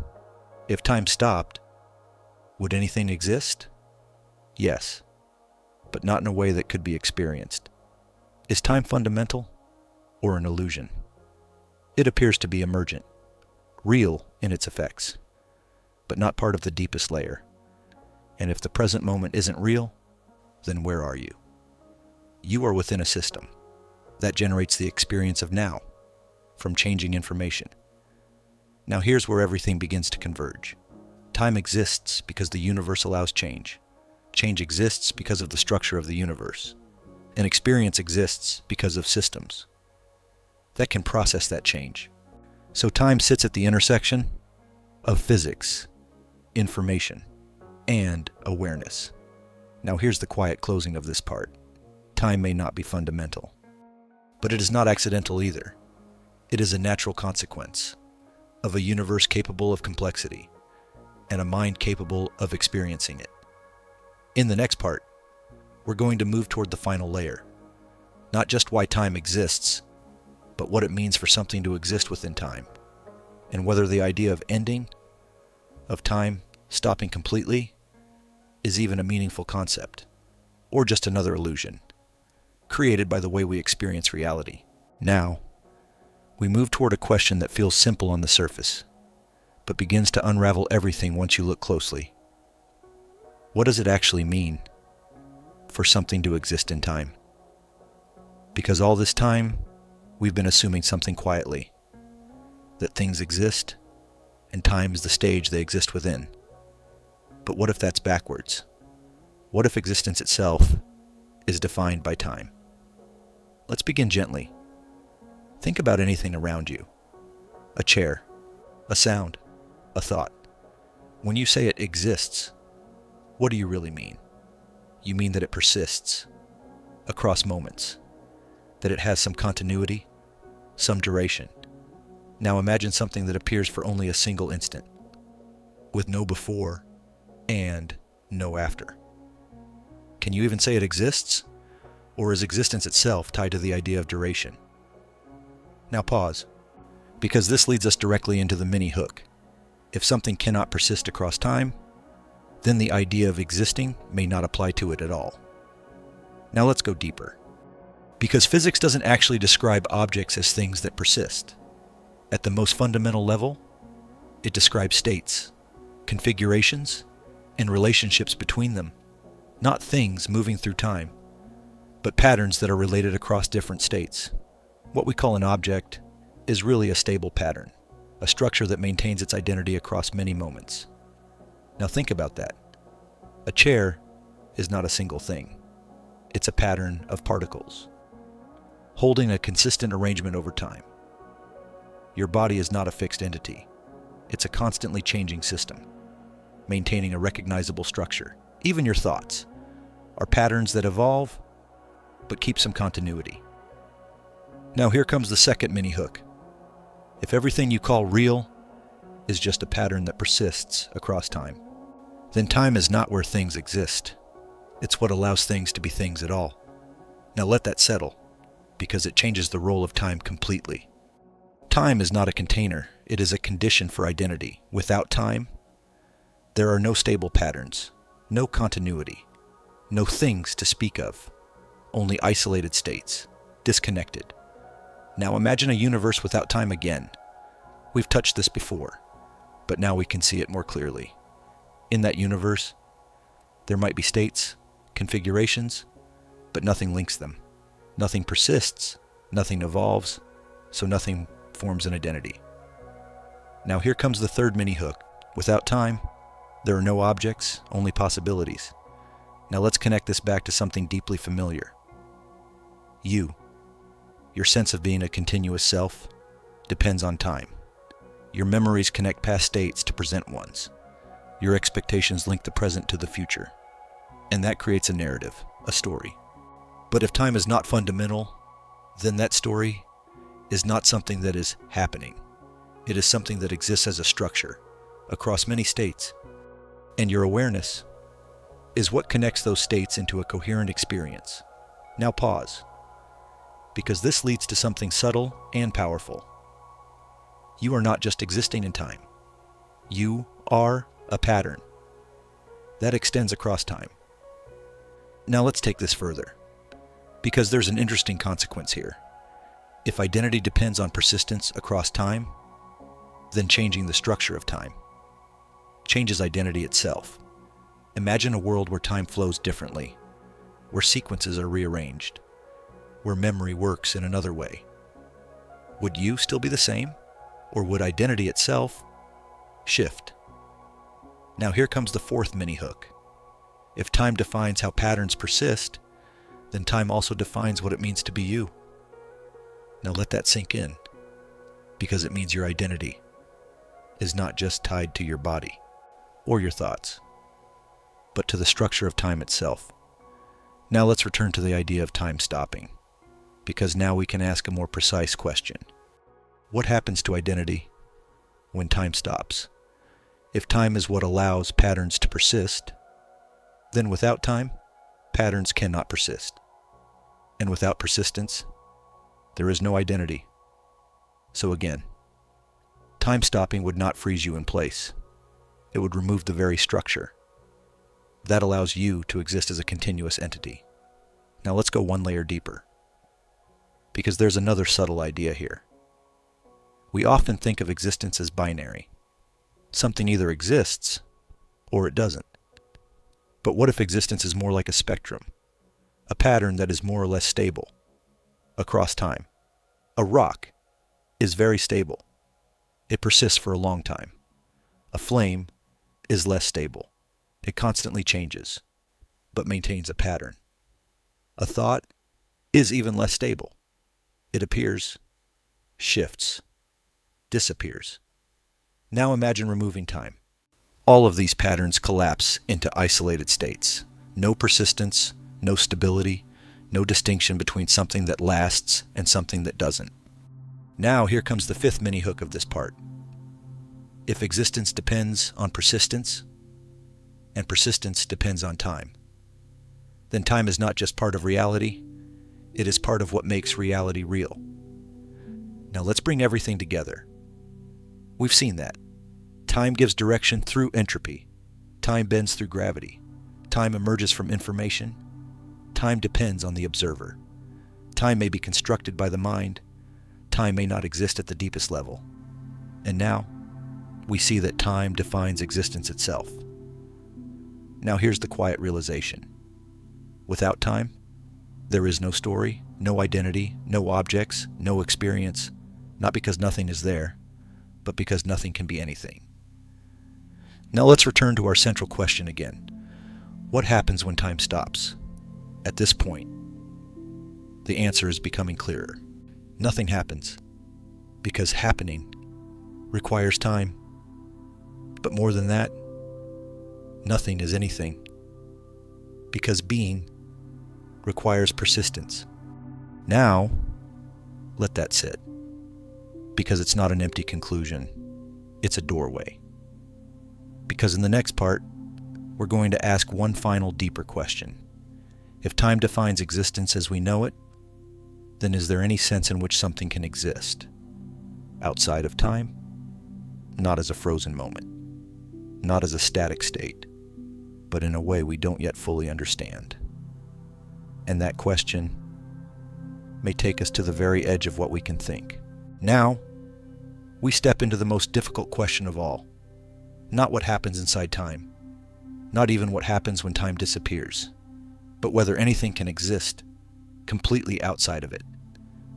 If time stopped, would anything exist? Yes, but not in a way that could be experienced. Is time fundamental or an illusion? It appears to be emergent, real in its effects, but not part of the deepest layer. And if the present moment isn't real, then where are you? You are within a system that generates the experience of now from changing information. Now here's where everything begins to converge. Time exists because the universe allows change. Change exists because of the structure of the universe. And experience exists because of systems that can process that change. So time sits at the intersection of physics, information, and awareness. Now here's the quiet closing of this part. Time may not be fundamental, but it is not accidental either. It is a natural consequence of a universe capable of complexity and a mind capable of experiencing it. In the next part, we're going to move toward the final layer. Not just why time exists, but what it means for something to exist within time, and whether the idea of ending, of time stopping completely, is even a meaningful concept, or just another illusion, created by the way we experience reality. Now, we move toward a question that feels simple on the surface, but begins to unravel everything once you look closely. What does it actually mean for something to exist in time. Because all this time, we've been assuming something quietly, that things exist, and time is the stage they exist within. But what if that's backwards? What if existence itself is defined by time? Let's begin gently. Think about anything around you. A chair, a sound, a thought. When you say it exists, what do you really mean? You mean that it persists across moments, that it has some continuity, some duration. Now imagine something that appears for only a single instant, with no before and no after. Can you even say it exists? Or is existence itself tied to the idea of duration? Now pause, because this leads us directly into the mini hook. If something cannot persist across time, then the idea of existing may not apply to it at all. Now let's go deeper. Because physics doesn't actually describe objects as things that persist. At the most fundamental level, it describes states, configurations, and relationships between them, not things moving through time, but patterns that are related across different states. What we call an object is really a stable pattern, a structure that maintains its identity across many moments. Now think about that. A chair is not a single thing. It's a pattern of particles, holding a consistent arrangement over time. Your body is not a fixed entity. It's a constantly changing system, maintaining a recognizable structure. Even your thoughts are patterns that evolve, but keep some continuity. Now here comes the second mini hook. If everything you call real is just a pattern that persists across time, then time is not where things exist. It's what allows things to be things at all. Now let that settle, because it changes the role of time completely. Time is not a container, it is a condition for identity. Without time, there are no stable patterns, no continuity, no things to speak of, only isolated states, disconnected. Now imagine a universe without time again. We've touched this before, but now we can see it more clearly. In that universe, there might be states, configurations, but nothing links them. Nothing persists, nothing evolves, so nothing forms an identity. Now here comes the third mini hook. Without time, there are no objects, only possibilities. Now let's connect this back to something deeply familiar. You, your sense of being a continuous self, depends on time. Your memories connect past states to present ones. Your expectations link the present to the future. And that creates a narrative, a story. But if time is not fundamental, then that story is not something that is happening. It is something that exists as a structure across many states. And your awareness is what connects those states into a coherent experience. Now pause, because this leads to something subtle and powerful. You are not just existing in time. You are a pattern that extends across time. Now let's take this further, because there's an interesting consequence here. If identity depends on persistence across time, then changing the structure of time changes identity itself. Imagine a world where time flows differently, where sequences are rearranged, where memory works in another way. Would you still be the same, or would identity itself shift? Now here comes the fourth mini hook. If time defines how patterns persist, then time also defines what it means to be you. Now let that sink in, because it means your identity is not just tied to your body or your thoughts, but to the structure of time itself. Now let's return to the idea of time stopping, because now we can ask a more precise question. What happens to identity when time stops? If time is what allows patterns to persist, then without time, patterns cannot persist. And without persistence, there is no identity. So again, time stopping would not freeze you in place. It would remove the very structure. That allows you to exist as a continuous entity. Now let's go one layer deeper, because there's another subtle idea here. We often think of existence as binary. Something either exists or it doesn't. But what if existence is more like a spectrum? a pattern that is more or less stable across time. A rock is very stable. It persists for a long time. A flame is less stable. It constantly changes, but maintains a pattern. A thought is even less stable. It appears, shifts, disappears. Now imagine removing time. All of these patterns collapse into isolated states. No persistence, no stability, no distinction between something that lasts and something that doesn't. Now here comes the fifth mini hook of this part. If existence depends on persistence, and persistence depends on time, then time is not just part of reality, it is part of what makes reality real. Now let's bring everything together. We've seen that. Time gives direction through entropy. Time bends through gravity. Time emerges from information. Time depends on the observer. Time may be constructed by the mind. Time may not exist at the deepest level. And now, we see that time defines existence itself. Now here's the quiet realization. Without time, there is no story, no identity, no objects, no experience, not because nothing is there, but because nothing can be anything. Now let's return to our central question again. What happens when time stops? At this point, the answer is becoming clearer. Nothing happens, because happening requires time. But more than that, nothing is anything, because being requires persistence. Now, let that sit, because it's not an empty conclusion, it's a doorway. Because in the next part, we're going to ask one final deeper question. If time defines existence as we know it, then is there any sense in which something can exist outside of time? Not as a frozen moment, not as a static state, but in a way we don't yet fully understand. And that question may take us to the very edge of what we can think. Now, we step into the most difficult question of all. Not what happens inside time, not even what happens when time disappears, but whether anything can exist completely outside of it.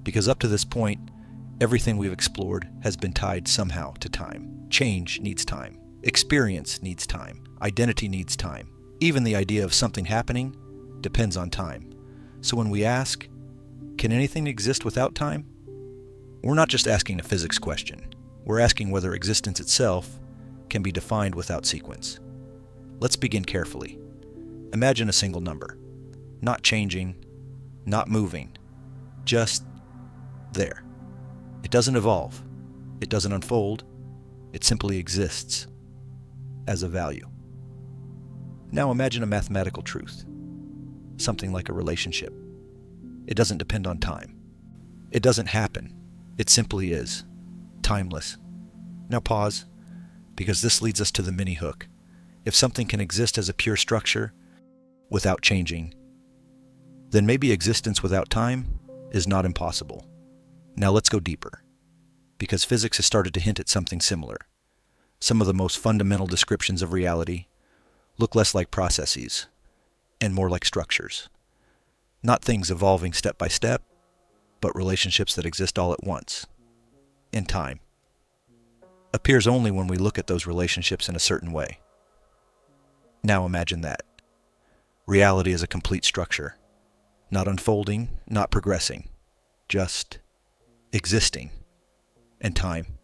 Because up to this point, everything we've explored has been tied somehow to time. Change needs time. Experience needs time. Identity needs time. Even the idea of something happening depends on time. So when we ask, can anything exist without time? We're not just asking a physics question. We're asking whether existence itself can be defined without sequence. Let's begin carefully. Imagine a single number. Not changing, not moving, just there. It doesn't evolve. It doesn't unfold. It simply exists as a value. Now imagine a mathematical truth. Something like a relationship. It doesn't depend on time. It doesn't happen. It simply is. Timeless. Now pause, because this leads us to the mini hook. If something can exist as a pure structure without changing, then maybe existence without time is not impossible. Now let's go deeper, because physics has started to hint at something similar. Some of the most fundamental descriptions of reality look less like processes and more like structures. Not things evolving step by step, but relationships that exist all at once, in time. Appears only when we look at those relationships in a certain way. Now imagine that. Reality is a complete structure, not unfolding, not progressing, just existing, and time,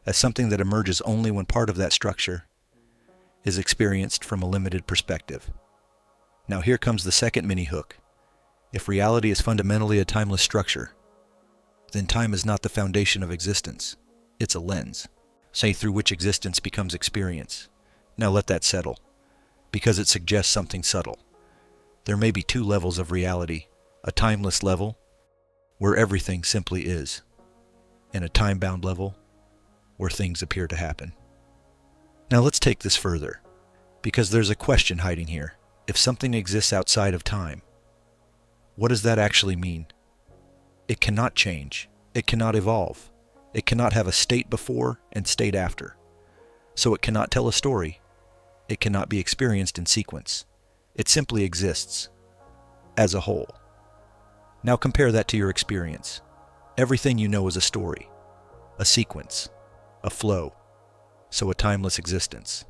as something that emerges only when part of that structure is experienced from a limited perspective. Now here comes the second mini hook. If reality is fundamentally a timeless structure, then time is not the foundation of existence. It's a lens, say through which existence becomes experience. Now let that settle, because it suggests something subtle. There may be two levels of reality, a timeless level, where everything simply is, and a time-bound level, where things appear to happen. Now let's take this further, because there's a question hiding here. If something exists outside of time, what does that actually mean? It cannot change. It cannot evolve. It cannot have a state before and state after. So it cannot tell a story. It cannot be experienced in sequence. It simply exists. as a whole. Now compare that to your experience. Everything you know is a story, a sequence, a flow, so a timeless existence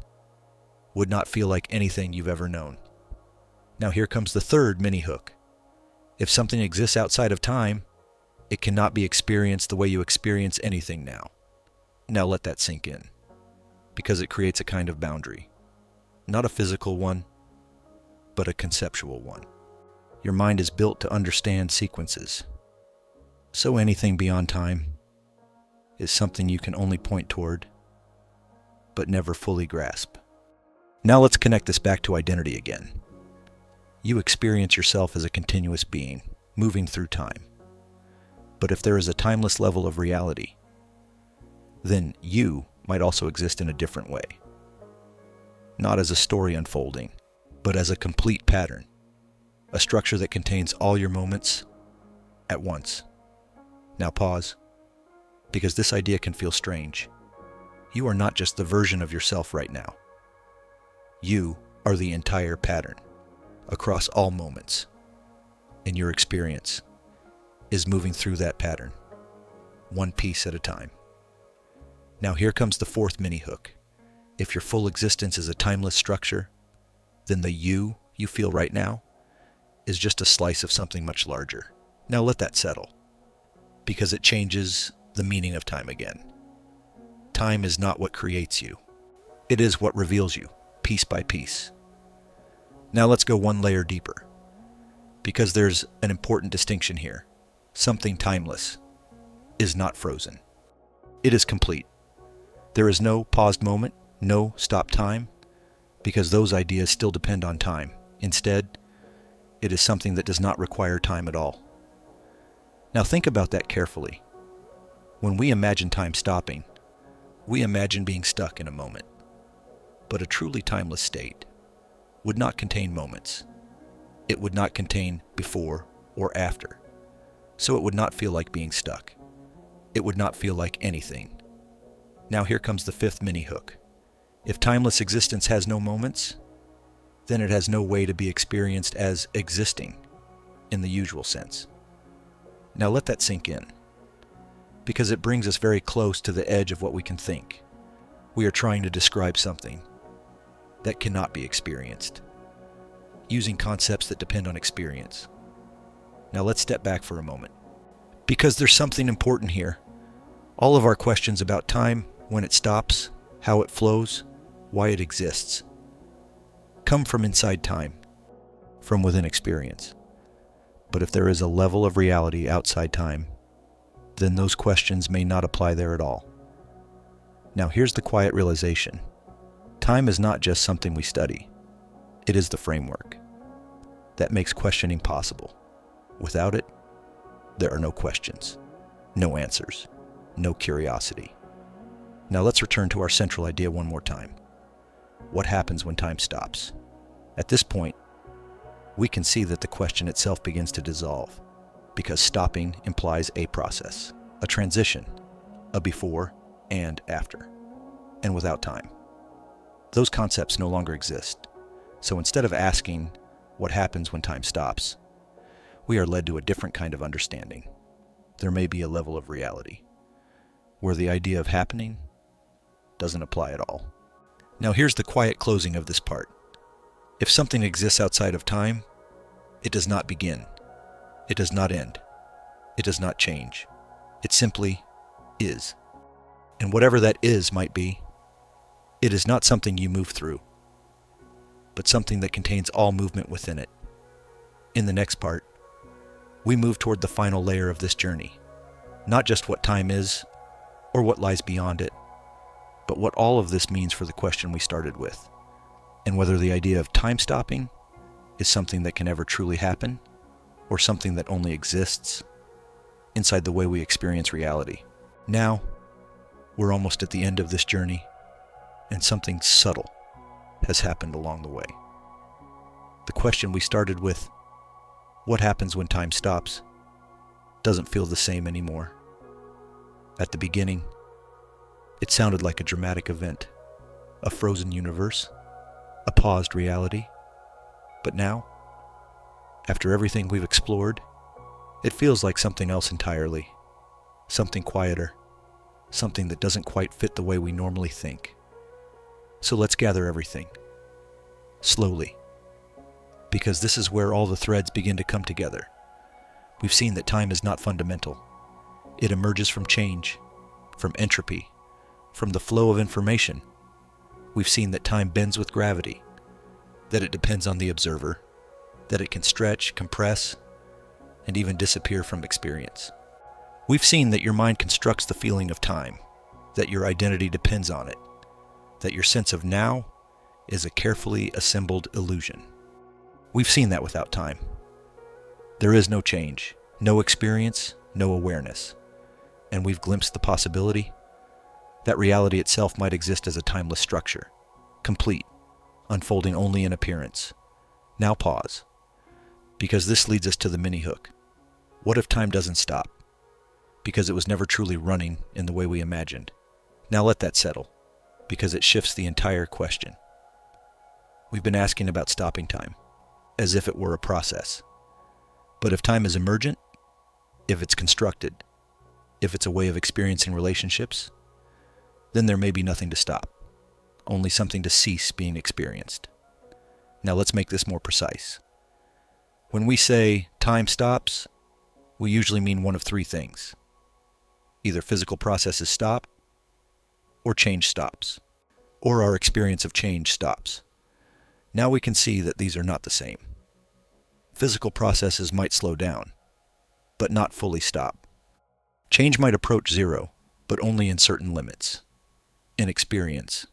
would not feel like anything you've ever known. Now here comes the third mini hook. If something exists outside of time, it cannot be experienced the way you experience anything now. Now let that sink in, because it creates a kind of boundary. Not a physical one, but a conceptual one. Your mind is built to understand sequences. So anything beyond time is something you can only point toward, but never fully grasp. Now let's connect this back to identity again. You experience yourself as a continuous being, moving through time. But if there is a timeless level of reality, then you might also exist in a different way. Not as a story unfolding, but as a complete pattern, a structure that contains all your moments at once. Now pause, because this idea can feel strange. You are not just the version of yourself right now. You are the entire pattern, across all moments, and your experience is moving through that pattern, one piece at a time. Now here comes the fourth mini hook. If your full existence is a timeless structure, then the you feel right now is just a slice of something much larger. Now let that settle, because it changes the meaning of time again. Time is not what creates you. It is what reveals you, piece by piece. Now let's go one layer deeper, because there's an important distinction here. Something timeless is not frozen. It is complete. There is no paused moment, no stop time, because those ideas still depend on time. Instead, it is something that does not require time at all. Now think about that carefully. When we imagine time stopping, we imagine being stuck in a moment. But a truly timeless state would not contain moments. It would not contain before or after. So it would not feel like being stuck. It would not feel like anything. Now here comes the fifth mini hook. If timeless existence has no moments, then it has no way to be experienced as existing in the usual sense. Now let that sink in, because it brings us very close to the edge of what we can think. We are trying to describe something that cannot be experienced, using concepts that depend on experience. Now let's step back for a moment, because there's something important here. All of our questions about time, when it stops, how it flows, why it exists, come from inside time, from within experience. But if there is a level of reality outside time, then those questions may not apply there at all. Now here's the quiet realization. Time is not just something we study. It is the framework that makes questioning possible. Without it, there are no questions, no answers, no curiosity. Now let's return to our central idea one more time. What happens when time stops? At this point, we can see that the question itself begins to dissolve, because stopping implies a process, a transition, a before and after. And without time, those concepts no longer exist. So instead of asking what happens when time stops, we are led to a different kind of understanding. There may be a level of reality where the idea of happening doesn't apply at all. Now here's the quiet closing of this part. If something exists outside of time, it does not begin. It does not end. It does not change. It simply is. And whatever that is might be, it is not something you move through, but something that contains all movement within it. In the next part, we move toward the final layer of this journey. Not just what time is, or what lies beyond it, but what all of this means for the question we started with, and whether the idea of time stopping is something that can ever truly happen, or something that only exists inside the way we experience reality. Now, we're almost at the end of this journey, and something subtle has happened along the way. The question we started with, what happens when time stops, doesn't feel the same anymore. At the beginning, it sounded like a dramatic event, a frozen universe, a paused reality. But now, After everything we've explored, it feels like something else entirely. Something quieter. Something that doesn't quite fit the way we normally think. So let's gather everything. Slowly. Because this is where all the threads begin to come together. We've seen that time is not fundamental. It emerges from change, from entropy, from the flow of information. We've seen that time bends with gravity, that it depends on the observer, that it can stretch, compress, and even disappear from experience. We've seen that your mind constructs the feeling of time, that your identity depends on it, that your sense of now is a carefully assembled illusion. We've seen that without time. There is no change, no experience, no awareness. And we've glimpsed the possibility that reality itself might exist as a timeless structure, complete, unfolding only in appearance. Now pause, because this leads us to the mini-hook. What if time doesn't stop? Because it was never truly running in the way we imagined. Now let that settle, because it shifts the entire question. We've been asking about stopping time, as if it were a process. But if time is emergent, if it's constructed, if it's a way of experiencing relationships, then there may be nothing to stop, only something to cease being experienced. Now let's make this more precise. When we say time stops, we usually mean one of three things. Either physical processes stop, or change stops, or our experience of change stops. Now we can see that these are not the same. Physical processes might slow down, but not fully stop. Change might approach zero, but only in certain limits. An experience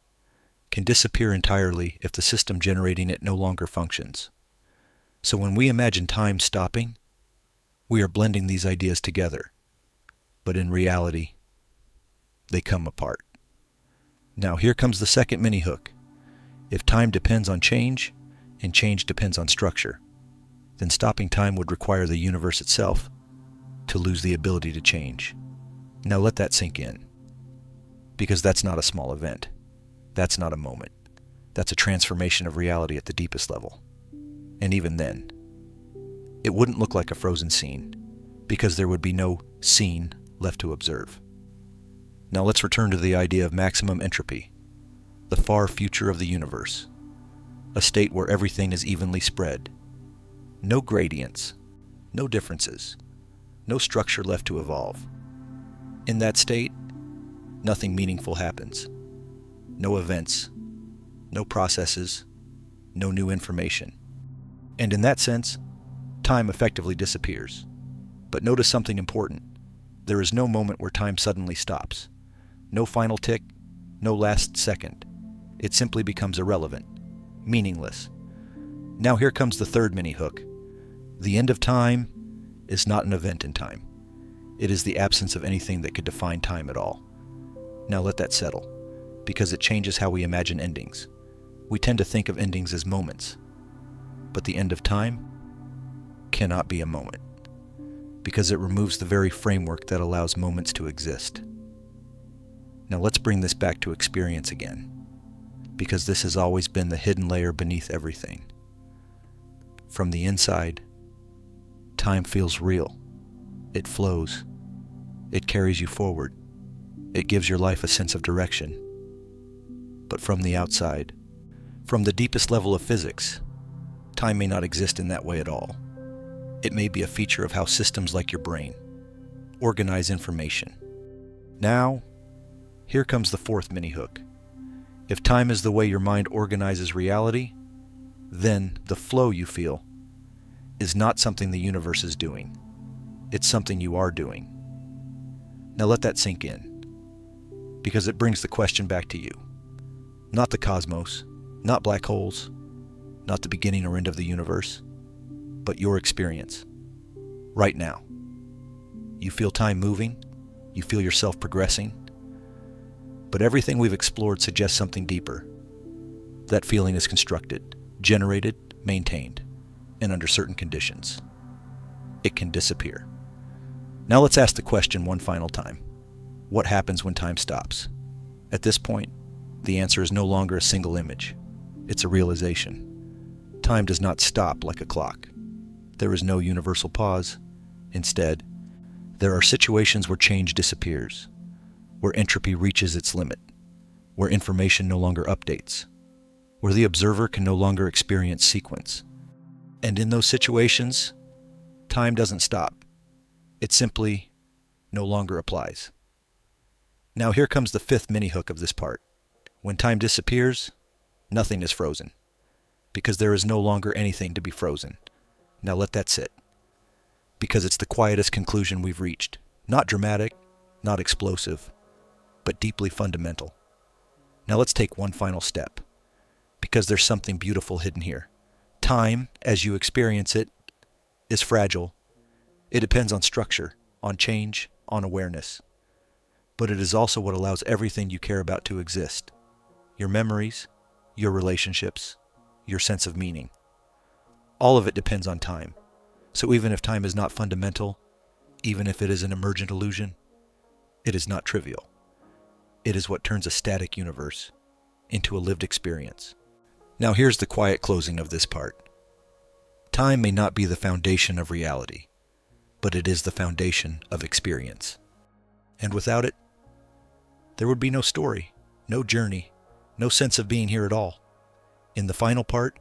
can disappear entirely if the system generating it no longer functions. So when we imagine time stopping, we are blending these ideas together, but in reality, they come apart. Now here comes the second mini-hook. If time depends on change, and change depends on structure, then stopping time would require the universe itself to lose the ability to change. Now let that sink in, because that's not a small event. That's not a moment. That's a transformation of reality at the deepest level. And even then, it wouldn't look like a frozen scene, because there would be no scene left to observe. Now let's return to the idea of maximum entropy, the far future of the universe, a state where everything is evenly spread. No gradients, no differences, no structure left to evolve. In that state, nothing meaningful happens. No events, no processes, no new information. And in that sense, time effectively disappears. But notice something important. There is no moment where time suddenly stops. No final tick, no last second. It simply becomes irrelevant, meaningless. Now here comes the third mini-hook. The end of time is not an event in time. It is the absence of anything that could define time at all. Now let that settle, because it changes how we imagine endings. We tend to think of endings as moments, but the end of time cannot be a moment, because it removes the very framework that allows moments to exist. Now let's bring this back to experience again, because this has always been the hidden layer beneath everything. From the inside, time feels real. It flows. It carries you forward. It gives your life a sense of direction. But from the outside, from the deepest level of physics, time may not exist in that way at all. It may be a feature of how systems like your brain organize information. Now, here comes the fourth mini-hook. If time is the way your mind organizes reality, then the flow you feel is not something the universe is doing. It's something you are doing. Now let that sink in, because it brings the question back to you. Not the cosmos, not black holes, not the beginning or end of the universe, but your experience, right now. You feel time moving, you feel yourself progressing, but everything we've explored suggests something deeper. That feeling is constructed, generated, maintained, and under certain conditions. It can disappear. Now let's ask the question one final time. What happens when time stops? At this point, the answer is no longer a single image. It's a realization. Time does not stop like a clock. There is no universal pause. Instead, there are situations where change disappears, where entropy reaches its limit, where information no longer updates, where the observer can no longer experience sequence. And in those situations, time doesn't stop. It simply no longer applies. Now here comes the fifth mini-hook of this part. When time disappears, nothing is frozen, because there is no longer anything to be frozen. Now let that sit, because it's the quietest conclusion we've reached. Not dramatic, not explosive, but deeply fundamental. Now let's take one final step, because there's something beautiful hidden here. Time, as you experience it, is fragile. It depends on structure, on change, on awareness. But it is also what allows everything you care about to exist. Your memories, your relationships, your sense of meaning. All of it depends on time. So even if time is not fundamental, even if it is an emergent illusion, it is not trivial. It is what turns a static universe into a lived experience. Now here's the quiet closing of this part. Time may not be the foundation of reality, but it is the foundation of experience. And without it, there would be no story, no journey, no sense of being here at all. In the final part,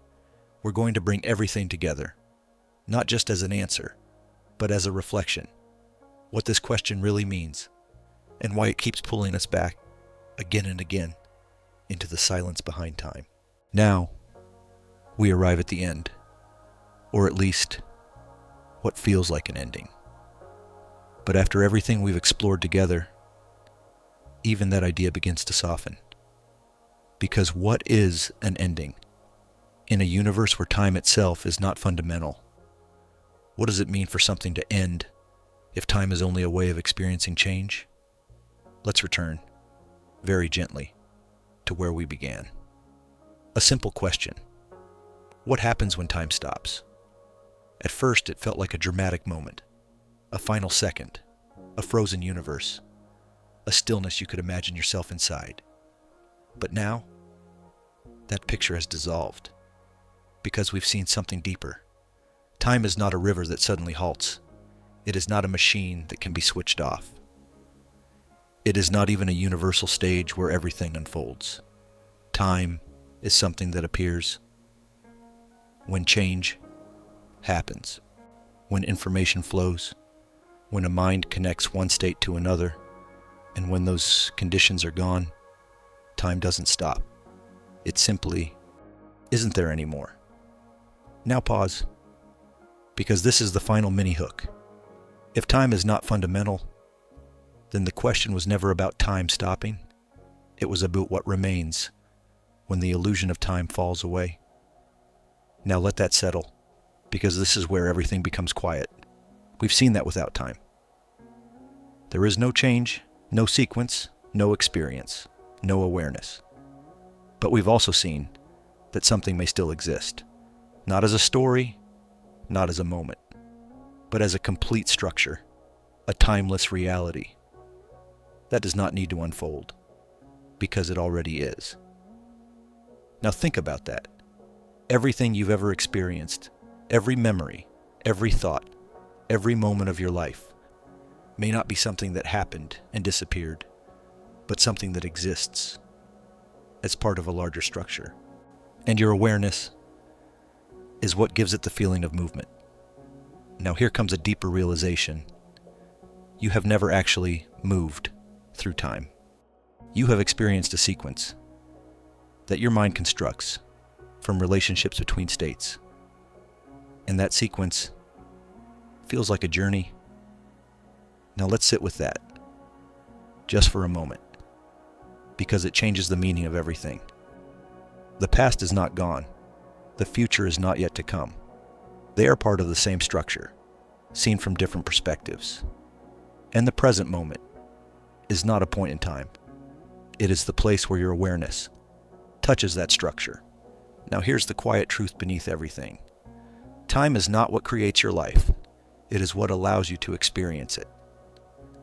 we're going to bring everything together, not just as an answer, but as a reflection. What this question really means, and why it keeps pulling us back again and again into the silence behind time. Now, we arrive at the end, or at least what feels like an ending. But after everything we've explored together, even that idea begins to soften. Because what is an ending? In a universe where time itself is not fundamental, what does it mean for something to end if time is only a way of experiencing change? Let's return, very gently, to where we began. A simple question. What happens when time stops? At first, it felt like a dramatic moment, a final second, a frozen universe, a stillness you could imagine yourself inside. But now, that picture has dissolved, because we've seen something deeper. Time is not a river that suddenly halts. It is not a machine that can be switched off. It is not even a universal stage where everything unfolds. Time is something that appears when change happens, when information flows, when a mind connects one state to another, and when those conditions are gone, time doesn't stop. It simply isn't there anymore. Now pause, because this is the final mini-hook. If time is not fundamental, then the question was never about time stopping. It was about what remains when the illusion of time falls away. Now let that settle, because this is where everything becomes quiet. We've seen that without time. There is no change, no sequence, no experience, no awareness. But we've also seen that something may still exist, not as a story, not as a moment, but as a complete structure, a timeless reality that does not need to unfold, because it already is. Now think about that. Everything you've ever experienced, every memory, every thought, every moment of your life may not be something that happened and disappeared, but something that exists as part of a larger structure. And your awareness is what gives it the feeling of movement. Now here comes a deeper realization. You have never actually moved through time. You have experienced a sequence that your mind constructs from relationships between states. And that sequence feels like a journey. Now let's sit with that, just for a moment, because it changes the meaning of everything. The past is not gone. The future is not yet to come. They are part of the same structure, seen from different perspectives. And the present moment is not a point in time. It is the place where your awareness touches that structure. Now here's the quiet truth beneath everything. Time is not what creates your life. It is what allows you to experience it.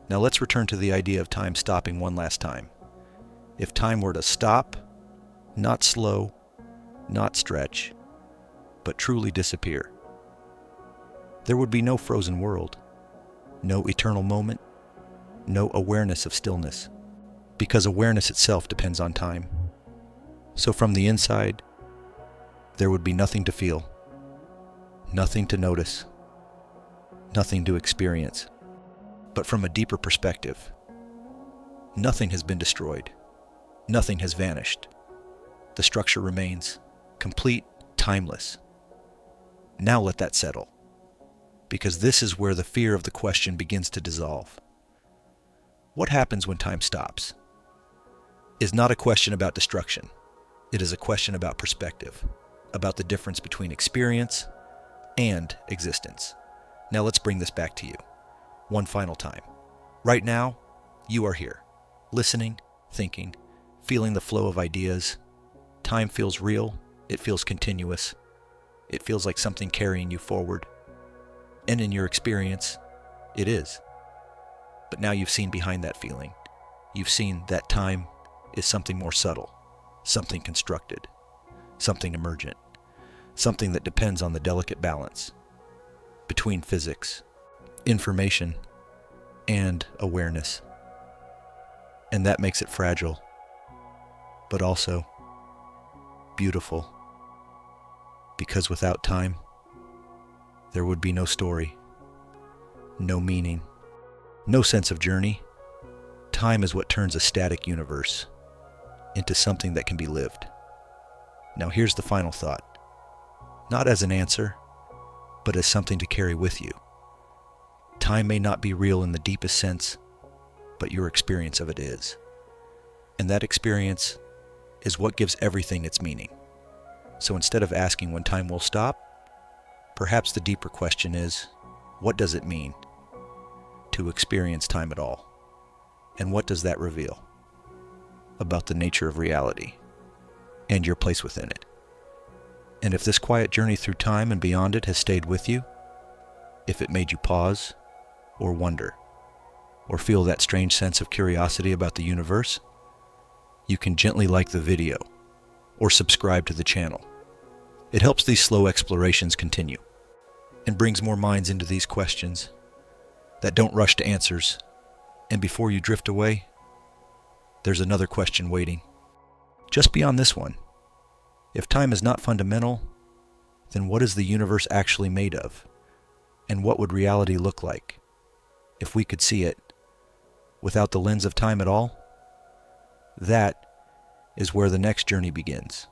Now let's return to the idea of time stopping one last time. If time were to stop, not slow, not stretch, but truly disappear, There would be no frozen world, no eternal moment, no awareness of stillness, because awareness itself depends on time. So from the inside, there would be nothing to feel, nothing to notice, nothing to experience. But from a deeper perspective, nothing has been destroyed, nothing has vanished. The structure remains, complete, timeless. Now let that settle, because this is where the fear of the question begins to dissolve. What happens when time stops is not a question about destruction. It is a question about perspective, about the difference between experience and existence. Now let's bring this back to you, one final time. Right now, you are here, listening, thinking, feeling the flow of ideas. Time feels real, it feels continuous, it feels like something carrying you forward. And in your experience, it is. But now you've seen behind that feeling. You've seen that time is something more subtle, something constructed, something emergent, something that depends on the delicate balance between physics, information, and awareness. And that makes it fragile, but also beautiful, because without time, there would be no story, no meaning, no sense of journey. Time is what turns a static universe into something that can be lived. Now here's the final thought, not as an answer, but as something to carry with you. Time may not be real in the deepest sense, but your experience of it is. And that experience is what gives everything its meaning. So instead of asking when time will stop, perhaps the deeper question is, what does it mean to experience time at all? And what does that reveal about the nature of reality and your place within it? And if this quiet journey through time and beyond it has stayed with you, if it made you pause or wonder or feel that strange sense of curiosity about the universe, you can gently like the video or subscribe to the channel. It helps these slow explorations continue and brings more minds into these questions that don't rush to answers. And before you drift away, there's another question waiting, just beyond this one. If time is not fundamental, then what is the universe actually made of? And what would reality look like if we could see it without the lens of time at all? That is where the next journey begins.